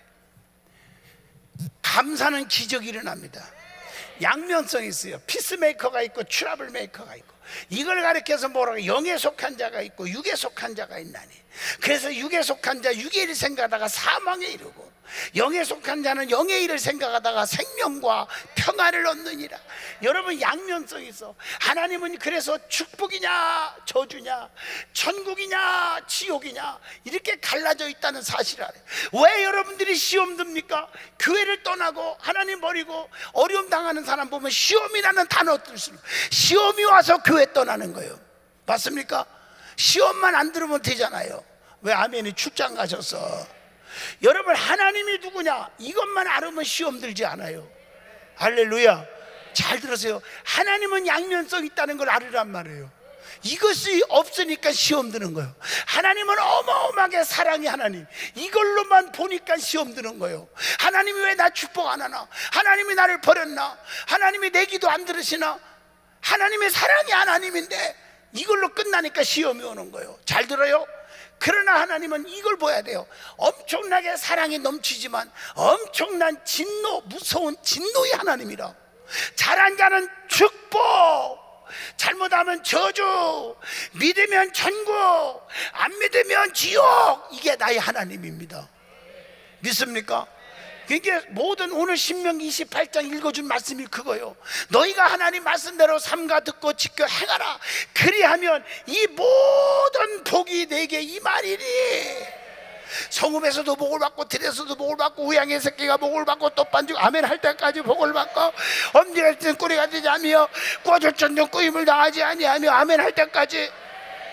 감사는 기적이 일어납니다. 양면성이 있어요. 피스메이커가 있고 트러블 메이커가 있고. 이걸 가리켜서 뭐라고, 영에 속한 자가 있고 육에 속한 자가 있나니. 그래서 육에 속한 자 육의 일을 생각하다가 사망에 이르고, 영에 속한 자는 영의 일을 생각하다가 생명과 평안을 얻느니라. 여러분, 양면성이 있어. 하나님은 그래서 축복이냐 저주냐, 천국이냐 지옥이냐, 이렇게 갈라져 있다는 사실을 알아요. 왜 여러분들이 시험 듭니까? 교회를 떠나고 하나님 버리고 어려움 당하는 사람 보면 시험이라는 단어 들수록 시험이 와서 교회 떠나는 거예요. 맞습니까? 시험만 안 들으면 되잖아요. 왜? 아멘이 출장 가셔서. 여러분, 하나님이 누구냐 이것만 알으면 시험 들지 않아요. 할렐루야. 잘 들으세요. 하나님은 양면성 있다는 걸 알으란 말이에요. 이것이 없으니까 시험 드는 거예요. 하나님은 어마어마하게 사랑의 하나님, 이걸로만 보니까 시험 드는 거예요. 하나님이 왜 나 축복 안 하나? 하나님이 나를 버렸나? 하나님이 내 기도 안 들으시나? 하나님의 사랑이 하나님인데 이걸로 끝나니까 시험이 오는 거예요. 잘 들어요? 그러나 하나님은 이걸 봐야 돼요. 엄청나게 사랑이 넘치지만 엄청난 진노, 무서운 진노의 하나님이라. 잘한 자는 축복, 잘못하면 저주, 믿으면 천국, 안 믿으면 지옥. 이게 나의 하나님입니다. 믿습니까? 그게 모든 오늘 신명기 28장 읽어준 말씀이 그거예요. 너희가 하나님 말씀대로 삼가 듣고 지켜 행하라. 그리하면 이 모든 복이 내게 임하리니. 성읍에서도 복을 받고 들에서도 복을 받고 우양의 새끼가 복을 받고 떡반죽 아멘 할 때까지 복을 받고 엄지할 때는 꼬리가 되지 아니하며 꿔줬전전 꾸임을 당하지 아니하며 아멘 할 때까지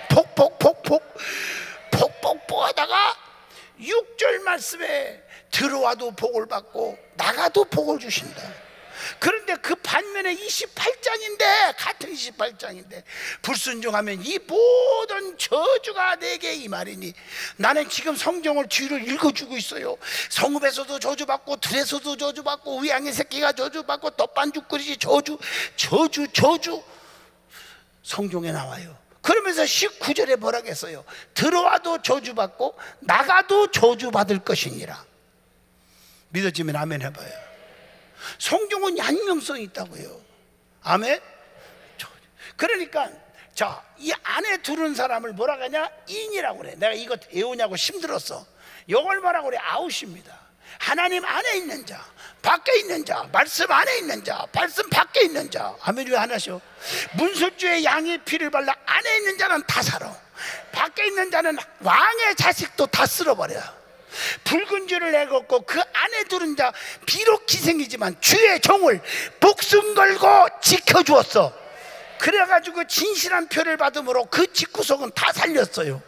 복복 하다가 6절 말씀에 들어와도 복을 받고 나가도 복을 주신다. 그런데 그 반면에 28장인데, 같은 28장인데 불순종하면 이 모든 저주가 내게 임하리니. 나는 지금 성경을 뒤를 읽어주고 있어요. 성읍에서도 저주받고 들에서도 저주받고 우양의 새끼가 저주받고 떡반죽 끓이지 저주 성경에 나와요. 그러면서 19절에 뭐라고 했어요? 들어와도 저주받고 나가도 저주받을 것이니라. 믿어지면 아멘 해봐요. 성경은 양면성이 있다고요. 아멘. 그러니까 자, 이 안에 두는 사람을 뭐라고 하냐? 인이라고 그래. 내가 이거 외우냐고 힘들었어. 이걸 뭐라고 그래? 아웃입니다. 하나님 안에 있는 자, 밖에 있는 자, 말씀 안에 있는 자, 말씀 밖에 있는 자. 아멘. 왜 하나셔? 문설주의 양의 피를 발라 안에 있는 자는 다 살아. 밖에 있는 자는 왕의 자식도 다 쓸어버려. 붉은 줄을 내걷고 그 안에 두는 자, 비록 기생이지만 주의 종을 목숨 걸고 지켜주었어. 그래가지고 진실한 표를 받음으로 그 집구석은 다 살렸어요.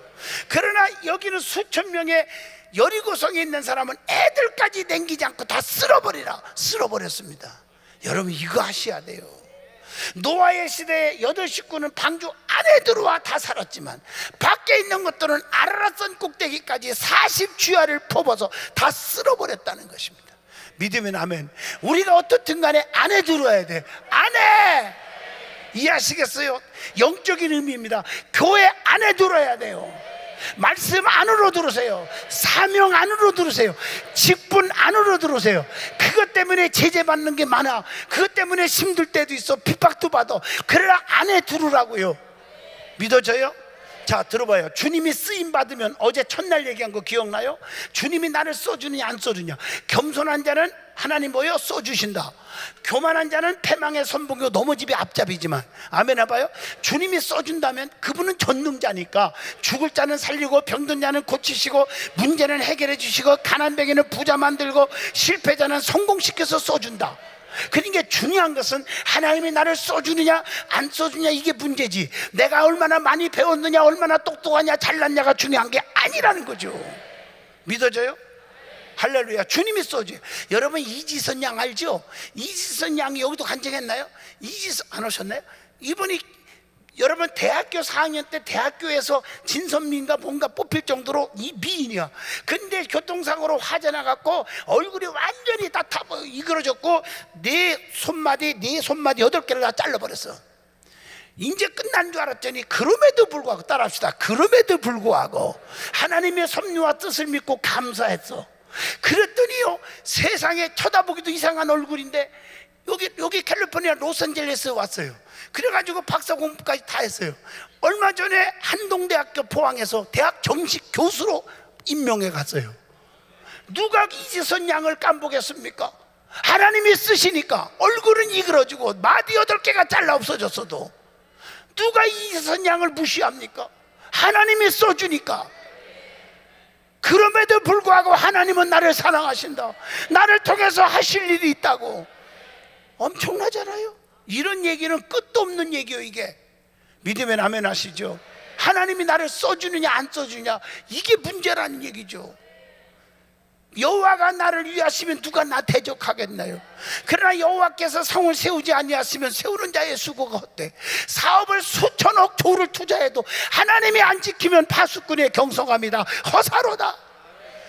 그러나 여기는 수천 명의 여리고성에 있는 사람은 애들까지 남기지 않고 다 쓸어버렸습니다. 여러분, 이거 하셔야 돼요. 노아의 시대에 8 식구는 방주 안에 들어와 다 살았지만 밖에 있는 것들은 아라랏산 꼭대기까지 40주야를 퍼버서 다 쓸어버렸다는 것입니다. 믿으면 아멘. 우리가 어떻든 간에 안에 들어와야 돼. 안에. 이해하시겠어요? 영적인 의미입니다. 교회 안에 들어야 돼요. 말씀 안으로 들으세요. 사명 안으로 들으세요. 직분 안으로 들으세요. 그것 때문에 제재받는 게 많아. 그것 때문에 힘들 때도 있어. 핍박도 받아. 그러나 안에 들으라고요. 믿어져요? 자, 들어봐요. 주님이 쓰임 받으면, 어제 첫날 얘기한 거 기억나요? 주님이 나를 써주느냐 안 써주냐. 겸손한 자는 하나님 뭐요? 써주신다. 교만한 자는 패망의 선봉이고 넘어집이 앞잡이지만, 아멘 해봐요. 주님이 써준다면 그분은 전능자니까 죽을 자는 살리고 병든 자는 고치시고 문제는 해결해 주시고 가난뱅이는 부자 만들고 실패자는 성공시켜서 써준다. 그러니까 중요한 것은 하나님이 나를 써주느냐 안 써주느냐, 이게 문제지. 내가 얼마나 많이 배웠느냐, 얼마나 똑똑하냐 잘났냐가 중요한 게 아니라는 거죠. 믿어져요? 할렐루야. 주님이 써줘요. 여러분, 이지선 양 알죠? 이지선 양이 여기도 간증했나요? 이지선 안 오셨나요? 이분이, 여러분, 대학교 4학년 때 대학교에서 진선미인가 뭔가 뽑힐 정도로 이 미인이야. 근데 교통사고로 화재 나갖고 얼굴이 완전히 다 이그러졌고 네 손마디 8개를 다 잘라버렸어. 이제 끝난 줄 알았더니 그럼에도 불구하고, 따라합시다. 그럼에도 불구하고 하나님의 섭리와 뜻을 믿고 감사했어. 그랬더니요, 세상에 쳐다보기도 이상한 얼굴인데 여기 캘리포니아 로스앤젤레스에 왔어요. 그래가지고 박사 공부까지 다 했어요. 얼마 전에 한동대학교 포항에서 대학 정식 교수로 임명해 갔어요. 누가 이지선 양을 깜보겠습니까? 하나님이 쓰시니까. 얼굴은 이그러지고 마디 8개가 잘라 없어졌어도 누가 이지선 양을 무시합니까? 하나님이 써주니까. 그럼에도 불구하고 하나님은 나를 사랑하신다. 나를 통해서 하실 일이 있다고. 엄청나잖아요. 이런 얘기는 끝도 없는 얘기예요. 이게 믿으면 아멘 하시죠? 하나님이 나를 써주느냐 안 써주느냐, 이게 문제라는 얘기죠. 여호와가 나를 위하시면 누가 나 대적하겠나요? 그러나 여호와께서 성을 세우지 아니하시면 세우는 자의 수고가 헛돼. 사업을 수천억 조를 투자해도 하나님이 안 지키면 파수꾼의 경성합니다. 허사로다.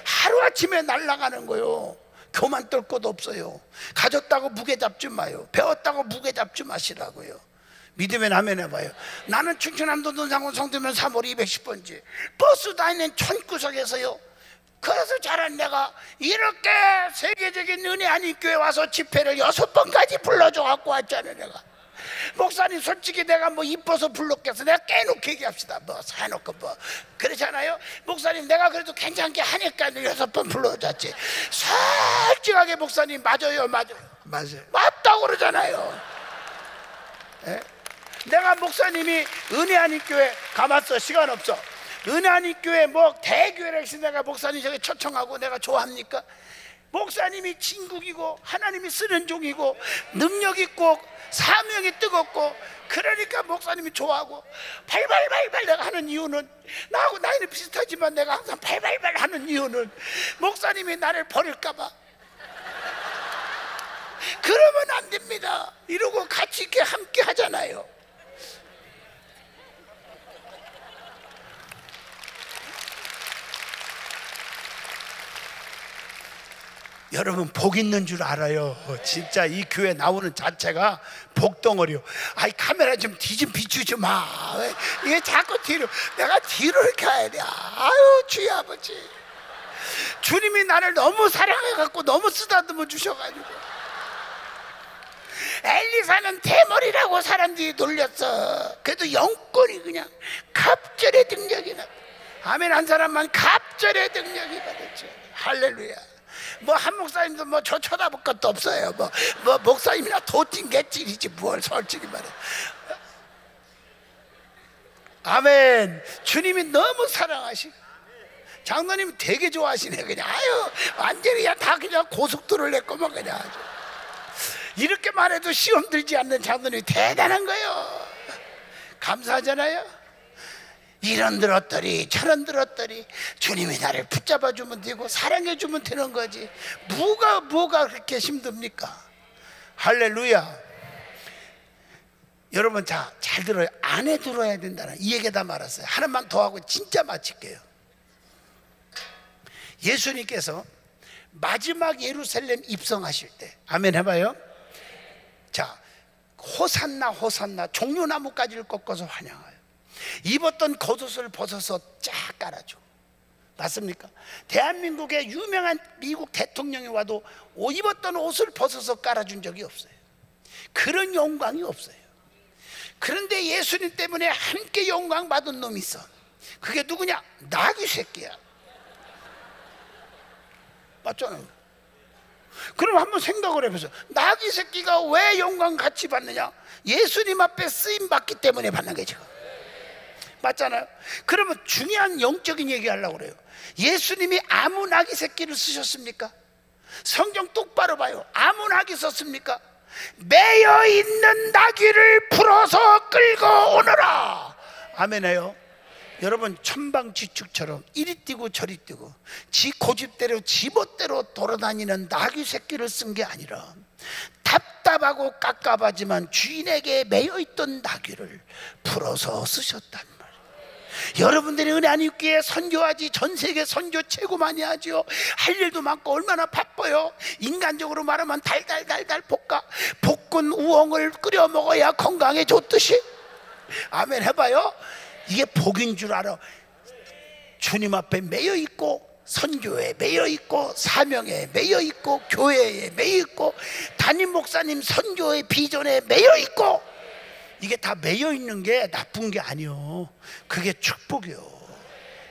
하루아침에 날아가는 거요. 교만 떨 것도 없어요. 가졌다고 무게 잡지 마요. 배웠다고 무게 잡지 마시라고요. 믿으면 아멘 해봐요. 나는 춘천남도 논상원 성도면 3월 210번지 버스 다니는 천구석에서요, 그래서 자란 내가 이렇게 세계적인 은혜 아닌 교회 와서 집회를 6번까지 불러줘 갖고 왔잖아요. 내가 목사님, 솔직히 내가 뭐 이뻐서 불렀겠어? 내가 깨놓게 얘기합시다. 뭐 사놓고 뭐 그렇잖아요. 목사님, 내가 그래도 괜찮게 하니까 6번 불러줬지. 솔직하게 목사님, 맞아요. 맞다고 그러잖아요. 예? 내가 목사님이 은혜 아닌 교회 가봤어. 시간 없어. 은혜 아닌 교회 뭐 대교회를 해서 내가 목사님 저기 초청하고 내가 좋아합니까? 목사님이 진국이고 하나님이 쓰는 종이고 능력 있고 사명이 뜨겁고, 그러니까 목사님이 좋아하고 발발발발 내가 하는 이유는, 나하고 나이는 비슷하지만 내가 항상 발발발 하는 이유는 목사님이 나를 버릴까봐. 그러면 안 됩니다. 이러고 같이 이렇게 함께 하잖아요. 여러분, 복 있는 줄 알아요. 진짜 이 교회 나오는 자체가 복덩어리요. 아이, 카메라 좀 비추지 마. 이게 자꾸 뒤로, 내가 뒤로 이렇게 가야 돼. 아유, 주의 아버지, 주님이 나를 너무 사랑해갖고 너무 쓰다듬어 주셔가지고. 엘리사는 대머리라고 사람들이 놀렸어. 그래도 영권이 그냥 갑절의 능력이 나. 아멘. 한 사람만 갑절의 능력이 받았죠. 할렐루야. 뭐 한 목사님도 뭐 저 쳐다볼 것도 없어요. 뭐 목사님이나 도찐 개찐이지 뭘, 솔직히 말해. 아멘. 주님이 너무 사랑하시고 장로님 되게 좋아하시네. 그냥 아유, 완전히 그냥 다 그냥 고속도로를 냈구만 그냥. 아주 이렇게 말해도 시험 들지 않는 장로님이 대단한 거예요. 감사하잖아요. 이런 들었더니 저런 들었더니 주님이 나를 붙잡아주면 되고 사랑해주면 되는 거지. 뭐가 그렇게 힘듭니까? 할렐루야. 여러분 잘 들어요. 안에 들어야 된다는 이 얘기 다 말았어요. 하나만 더 하고 진짜 마칠게요. 예수님께서 마지막 예루살렘 입성하실 때, 아멘 해봐요. 자, 호산나 호산나 종려나무가지를 꺾어서 환영하여 입었던 겉옷을 벗어서 쫙 깔아줘. 맞습니까? 대한민국의 유명한 미국 대통령이 와도 입었던 옷을 벗어서 깔아준 적이 없어요. 그런 영광이 없어요. 그런데 예수님 때문에 함께 영광 받은 놈이 있어. 그게 누구냐? 나귀 새끼야. 맞잖아요. 그럼 한번 생각을 해보세요. 나귀 새끼가 왜 영광 같이 받느냐? 예수님 앞에 쓰임 받기 때문에 받는 게 지금. 맞잖아요. 그러면 중요한 영적인 얘기 하려고 그래요. 예수님이 아무 나귀 새끼를 쓰셨습니까? 성경 똑바로 봐요. 아무 나귀 썼습니까? 매여 있는 나귀를 풀어서 끌고 오너라. 아멘해요. 여러분, 천방지축처럼 이리 뛰고 저리 뛰고 지 고집대로 지 멋대로 돌아다니는 나귀 새끼를 쓴 게 아니라 답답하고 깝깝하지만 주인에게 매여있던 나귀를 풀어서 쓰셨단 말이에요. 여러분들이 은혜 안 입기에 선교하지, 전 세계 선교 최고 많이 하죠. 할 일도 많고 얼마나 바빠요. 인간적으로 말하면 달달달달 볶은 우엉을 끓여 먹어야 건강해졌듯이. 아멘 해봐요. 이게 복인 줄 알아. 주님 앞에 매여있고 선교에 매여있고 사명에 매여있고 교회에 매여있고 담임 목사님 선교의 비전에 매여있고, 이게 다 매여있는 게 나쁜 게 아니요, 그게 축복이요.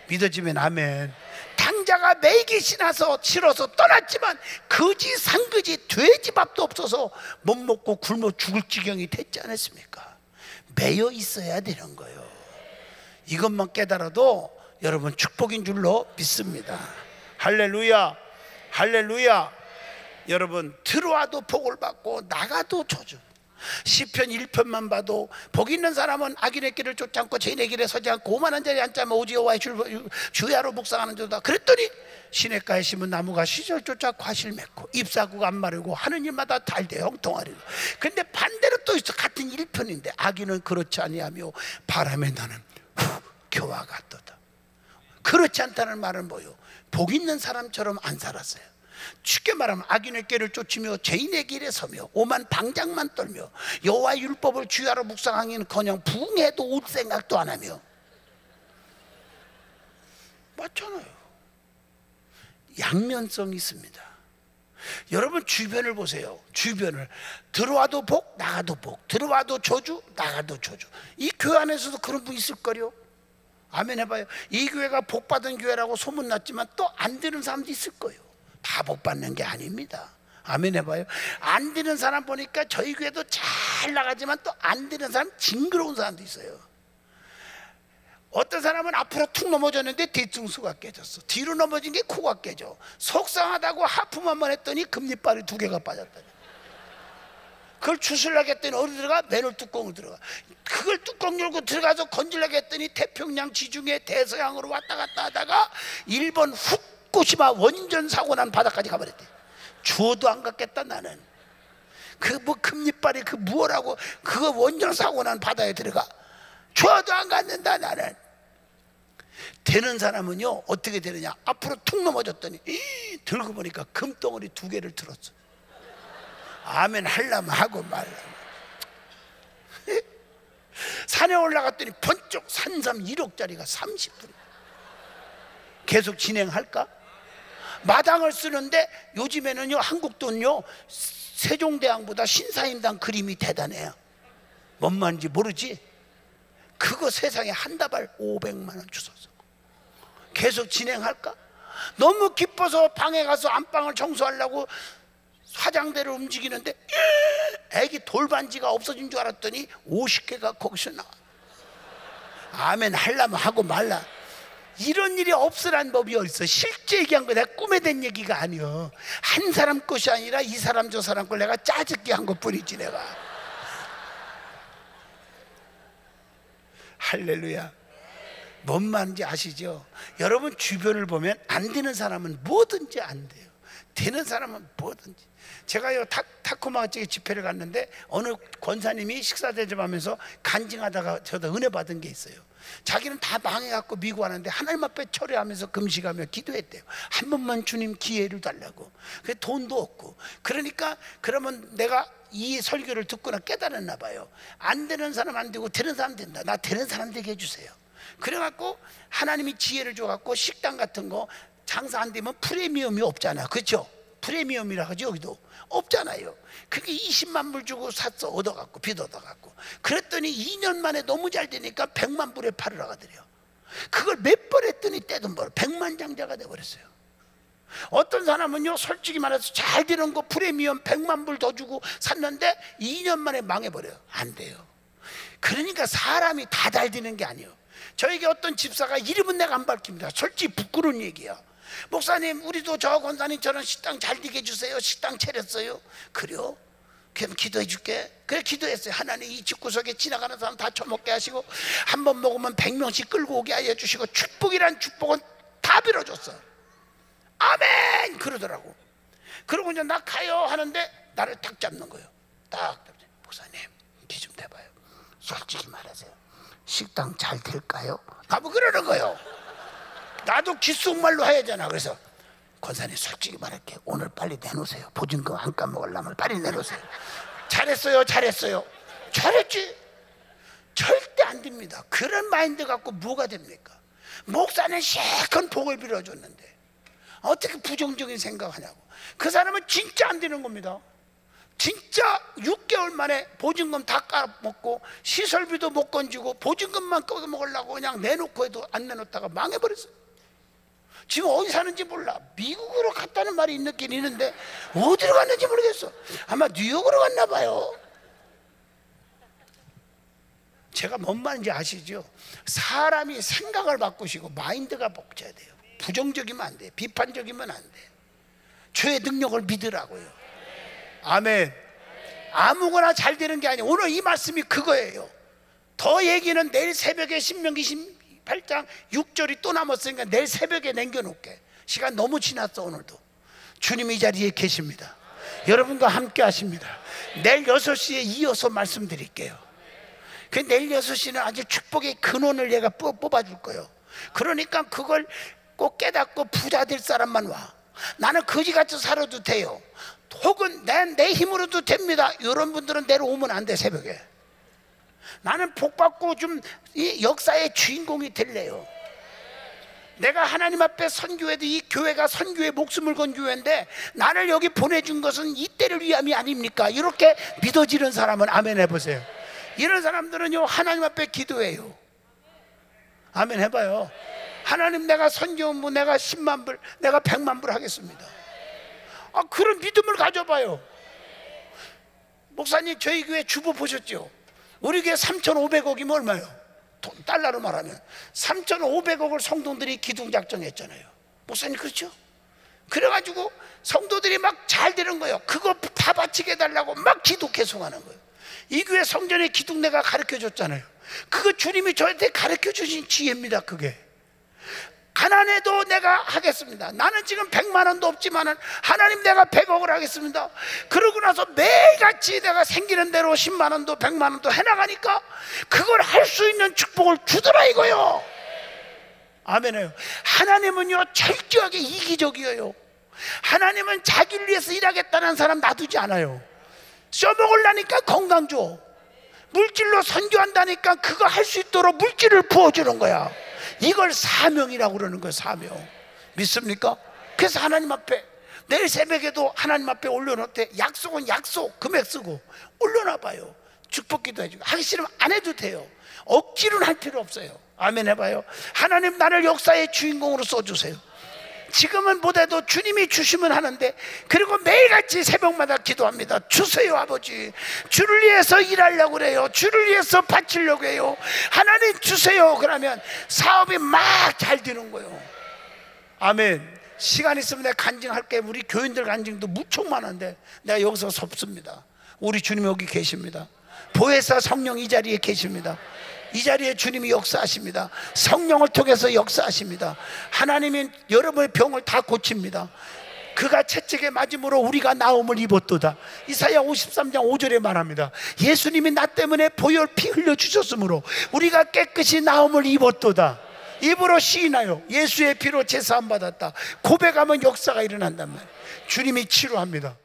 믿어지면 아멘. 당자가 매기 신나서 치러서 떠났지만 거지 상거지 돼지밥도 없어서 못 먹고 굶어 죽을 지경이 됐지 않았습니까? 매여 있어야 되는 거예요. 이것만 깨달아도 여러분 축복인 줄로 믿습니다. 할렐루야, 할렐루야. 여러분, 들어와도 복을 받고 나가도 저주. 시편 1편만 봐도 복 있는 사람은 악인의 길을 쫓지 않고 죄인의 길에 서지 않고 오만한 자리에 앉지 않으며 오직 여호와의 주야로 묵상하는 자다. 그랬더니 시냇가에 심은 나무가 시절 쫓아 과실 맺고 잎사구가 안 마르고 하는 일마다 달되 형통하리라. 그런데 반대로 또 있어. 같은 1편인데 악인은 그렇지 아니하며 바람에 나는 교와 같도다. 그렇지 않다는 말은 뭐요? 복 있는 사람처럼 안 살았어요. 쉽게 말하면 악인의 길을 쫓으며 죄인의 길에 서며 오만 방장만 떨며 여호와의 율법을 주야로 묵상하기는커녕 부흥해도 올 생각도 안 하며. 맞잖아요. 양면성이 있습니다. 여러분 주변을 보세요. 주변을. 들어와도 복, 나가도 복. 들어와도 저주, 나가도 저주. 이 교회 안에서도 그런 분 있을 거요. 아멘 해봐요. 이 교회가 복받은 교회라고 소문났지만 또 안 되는 사람도 있을 거예요. 다 복받는 게 아닙니다. 아멘 해봐요. 안 되는 사람 보니까 저희 교회도 잘 나가지만 또 안 되는 사람, 징그러운 사람도 있어요. 어떤 사람은 앞으로 툭 넘어졌는데 뒤통수가 깨졌어. 뒤로 넘어진 게 코가 깨져. 속상하다고 하품 한번 했더니 금리빨이 2개가 빠졌다. 그걸 주술라고 했더니 어디 들어가? 맨홀 뚜껑을 들어가. 그걸 뚜껑 열고 들어가서 건질라고 했더니 태평양 지중해 대서양으로 왔다 갔다 하다가 일본 후쿠시마 원전 사고 난 바다까지 가버렸대. 주워도 안 갔겠다 나는. 그 뭐 금리빨이 그 무엇라고 그거 원전 사고 난 바다에 들어가. 주워도 안 갔는다 나는. 되는 사람은요 어떻게 되느냐? 앞으로 툭 넘어졌더니 들고 보니까 금덩어리 2개를 들었어. 아멘 하려면 하고 말라면. 산에 올라갔더니 번쩍 산삼 1억짜리가 30불. 계속 진행할까? 마당을 쓰는데 요즘에는요 한국 돈요 세종대왕보다 신사임당 그림이 대단해요. 뭔 말인지 모르지? 그거 세상에 한 다발 500만 원 주소서. 계속 진행할까? 너무 기뻐서 방에 가서 안방을 청소하려고 화장대를 움직이는데 애기 돌반지가 없어진 줄 알았더니 50개가 거기서 나와. 아멘 하려면 하고 말라. 이런 일이 없으란 법이 어딨어. 실제 얘기한 거 내가 꿈에 댄 얘기가 아니여. 한 사람 것이 아니라 이 사람 저 사람 걸 내가 짜증게 한 것뿐이지 내가. 할렐루야. 뭔 말인지 아시죠? 여러분 주변을 보면 안 되는 사람은 뭐든지 안 돼요. 되는 사람은 뭐든지. 제가요 타코마 쪽에 집회를 갔는데 어느 권사님이 식사 대접하면서 간증하다가 저도 은혜 받은 게 있어요. 자기는 다 망해갖고 미국 왔는데 하나님 앞에 철회하면서 금식하며 기도했대요. 한 번만 주님 기회를 달라고. 그 돈도 없고. 그러니까 그러면 내가 이 설교를 듣거나 깨달았나 봐요. 안 되는 사람 안 되고 되는 사람 된다. 나 되는 사람 되게 해주세요. 그래갖고 하나님이 지혜를 줘갖고 식당 같은 거 장사 안 되면 프리미엄이 없잖아. 그렇죠? 프리미엄이라 하죠. 여기도 없잖아요. 그게 20만 불 주고 샀어. 얻어갖고 빚 얻어갖고. 그랬더니 2년 만에 너무 잘 되니까 100만 불에 팔으러 가더래요. 그걸 몇 번 했더니 떼돈 벌어 100만 장자가 돼버렸어요. 어떤 사람은요 솔직히 말해서 잘 되는 거 프리미엄 100만 불 더 주고 샀는데 2년 만에 망해버려요. 안 돼요. 그러니까 사람이 다 잘 되는 게 아니에요. 저에게 어떤 집사가 이름은 내가 안 밝힙니다. 솔직히 부끄러운 얘기야. 목사님 우리도 저 권사님처럼 식당 잘 되게 해주세요. 식당 차렸어요. 그래요? 그럼 기도해 줄게. 그래 기도했어요. 하나님 이 집구석에 지나가는 사람 다 처먹게 하시고 한 번 먹으면 100명씩 끌고 오게 하여 주시고 축복이란 축복은 다 빌어줬어. 아멘 그러더라고. 그러고 이제 나 가요 하는데 나를 딱 잡는 거예요. 딱 잡지. 목사님 기 좀 대봐요. 솔직히 말하세요. 식당 잘 될까요? 가면 그러는 거예요. 나도 귓속말로 해야잖아. 그래서 권사님 솔직히 말할게. 오늘 빨리 내놓으세요. 보증금 안 까먹으려면 빨리 내놓으세요. 잘했어요 잘했어요. 잘했지. 절대 안 됩니다. 그런 마인드 갖고 뭐가 됩니까? 목사는 실컷 복을 빌어줬는데 어떻게 부정적인 생각하냐고. 그 사람은 진짜 안 되는 겁니다. 진짜 6개월 만에 보증금 다 까먹고 시설비도 못 건지고 보증금만 꺼먹으려고 그냥 내놓고 해도 안 내놓다가 망해버렸어요. 지금 어디 사는지 몰라. 미국으로 갔다는 말이 있긴 있는데 어디로 갔는지 모르겠어. 아마 뉴욕으로 갔나 봐요. 제가 뭔 말인지 아시죠? 사람이 생각을 바꾸시고 마인드가 바뀌어야 돼요. 부정적이면 안 돼요. 비판적이면 안 돼요. 주의 능력을 믿으라고요. 아멘. 아무거나 잘 되는 게 아니에요. 오늘 이 말씀이 그거예요. 더 얘기는 내일 새벽에 신명기 18장 6절이 또 남았으니까 내일 새벽에 남겨놓을게. 시간 너무 지났어. 오늘도 주님이 이 자리에 계십니다. 여러분과 함께 하십니다. 내일 6시에 이어서 말씀드릴게요. 그 내일 6시는 아주 축복의 근원을 얘가 뽑아줄 거예요. 그러니까 그걸 꼭 깨닫고 부자 될 사람만 와. 나는 거지같이 살아도 돼요. 혹은 내 힘으로도 됩니다. 이런 분들은 내려오면 안 돼. 새벽에 나는 복받고 좀 이 역사의 주인공이 될래요. 내가 하나님 앞에 선교해도 이 교회가 선교의 목숨을 건 교회인데 나를 여기 보내준 것은 이때를 위함이 아닙니까? 이렇게 믿어지는 사람은 아멘 해보세요. 이런 사람들은요 하나님 앞에 기도해요. 아멘 해봐요. 하나님 내가 선교하면 내가 10만 불 내가 100만 불 하겠습니다. 그런 믿음을 가져봐요. 목사님 저희 교회 주보 보셨죠? 우리 교회 3,500억이면 얼마예요? 달러로 말하면 3,500억을 성도들이 기둥 작정했잖아요. 목사님 그렇죠? 그래가지고 성도들이 막 잘 되는 거예요. 그거 다 바치게 해달라고 막 기도 계속하는 거예요. 이 교회 성전의 기둥 내가 가르쳐 줬잖아요. 그거 주님이 저한테 가르쳐 주신 지혜입니다. 그게 가난해도 내가 하겠습니다. 나는 지금 100만 원도 없지만은 하나님 내가 100억을 하겠습니다. 그러고 나서 매일같이 내가 생기는 대로 10만 원도 100만 원도 해나가니까 그걸 할 수 있는 축복을 주더라 이거요. 아멘해요. 하나님은요 철저하게 이기적이에요. 하나님은 자기를 위해서 일하겠다는 사람 놔두지 않아요. 써먹으려니까 건강 줘. 물질로 선교한다니까 그거 할 수 있도록 물질을 부어주는 거야. 이걸 사명이라고 그러는 거예요. 사명. 믿습니까? 그래서 하나님 앞에 내일 새벽에도 하나님 앞에 올려놓대. 약속은 약속 금액 쓰고 올려놔봐요. 축복기도 해주고. 하기 싫으면 안 해도 돼요. 억지로는 할 필요 없어요. 아멘 해봐요. 하나님 나를 역사의 주인공으로 써주세요. 지금은 못해도 주님이 주시면 하는데, 그리고 매일같이 새벽마다 기도합니다. 주세요 아버지. 주를 위해서 일하려고 그래요. 주를 위해서 바치려고 해요. 하나님 주세요. 그러면 사업이 막 잘 되는 거예요. 아멘. 시간 있으면 내가 간증할게. 우리 교인들 간증도 무척 많은데 내가 여기서 섭습니다. 우리 주님 여기 계십니다. 보혜사 성령 이 자리에 계십니다. 이 자리에 주님이 역사하십니다. 성령을 통해서 역사하십니다. 하나님이 여러분의 병을 다 고칩니다. 그가 채찍에 맞음으로 우리가 나음을 입었도다. 이사야 53장 5절에 말합니다. 예수님이 나 때문에 보혈 피 흘려주셨으므로 우리가 깨끗이 나음을 입었도다. 입으로 시인하여 예수의 피로 제사함 받았다. 고백하면 역사가 일어난단 말이에요. 주님이 치료합니다.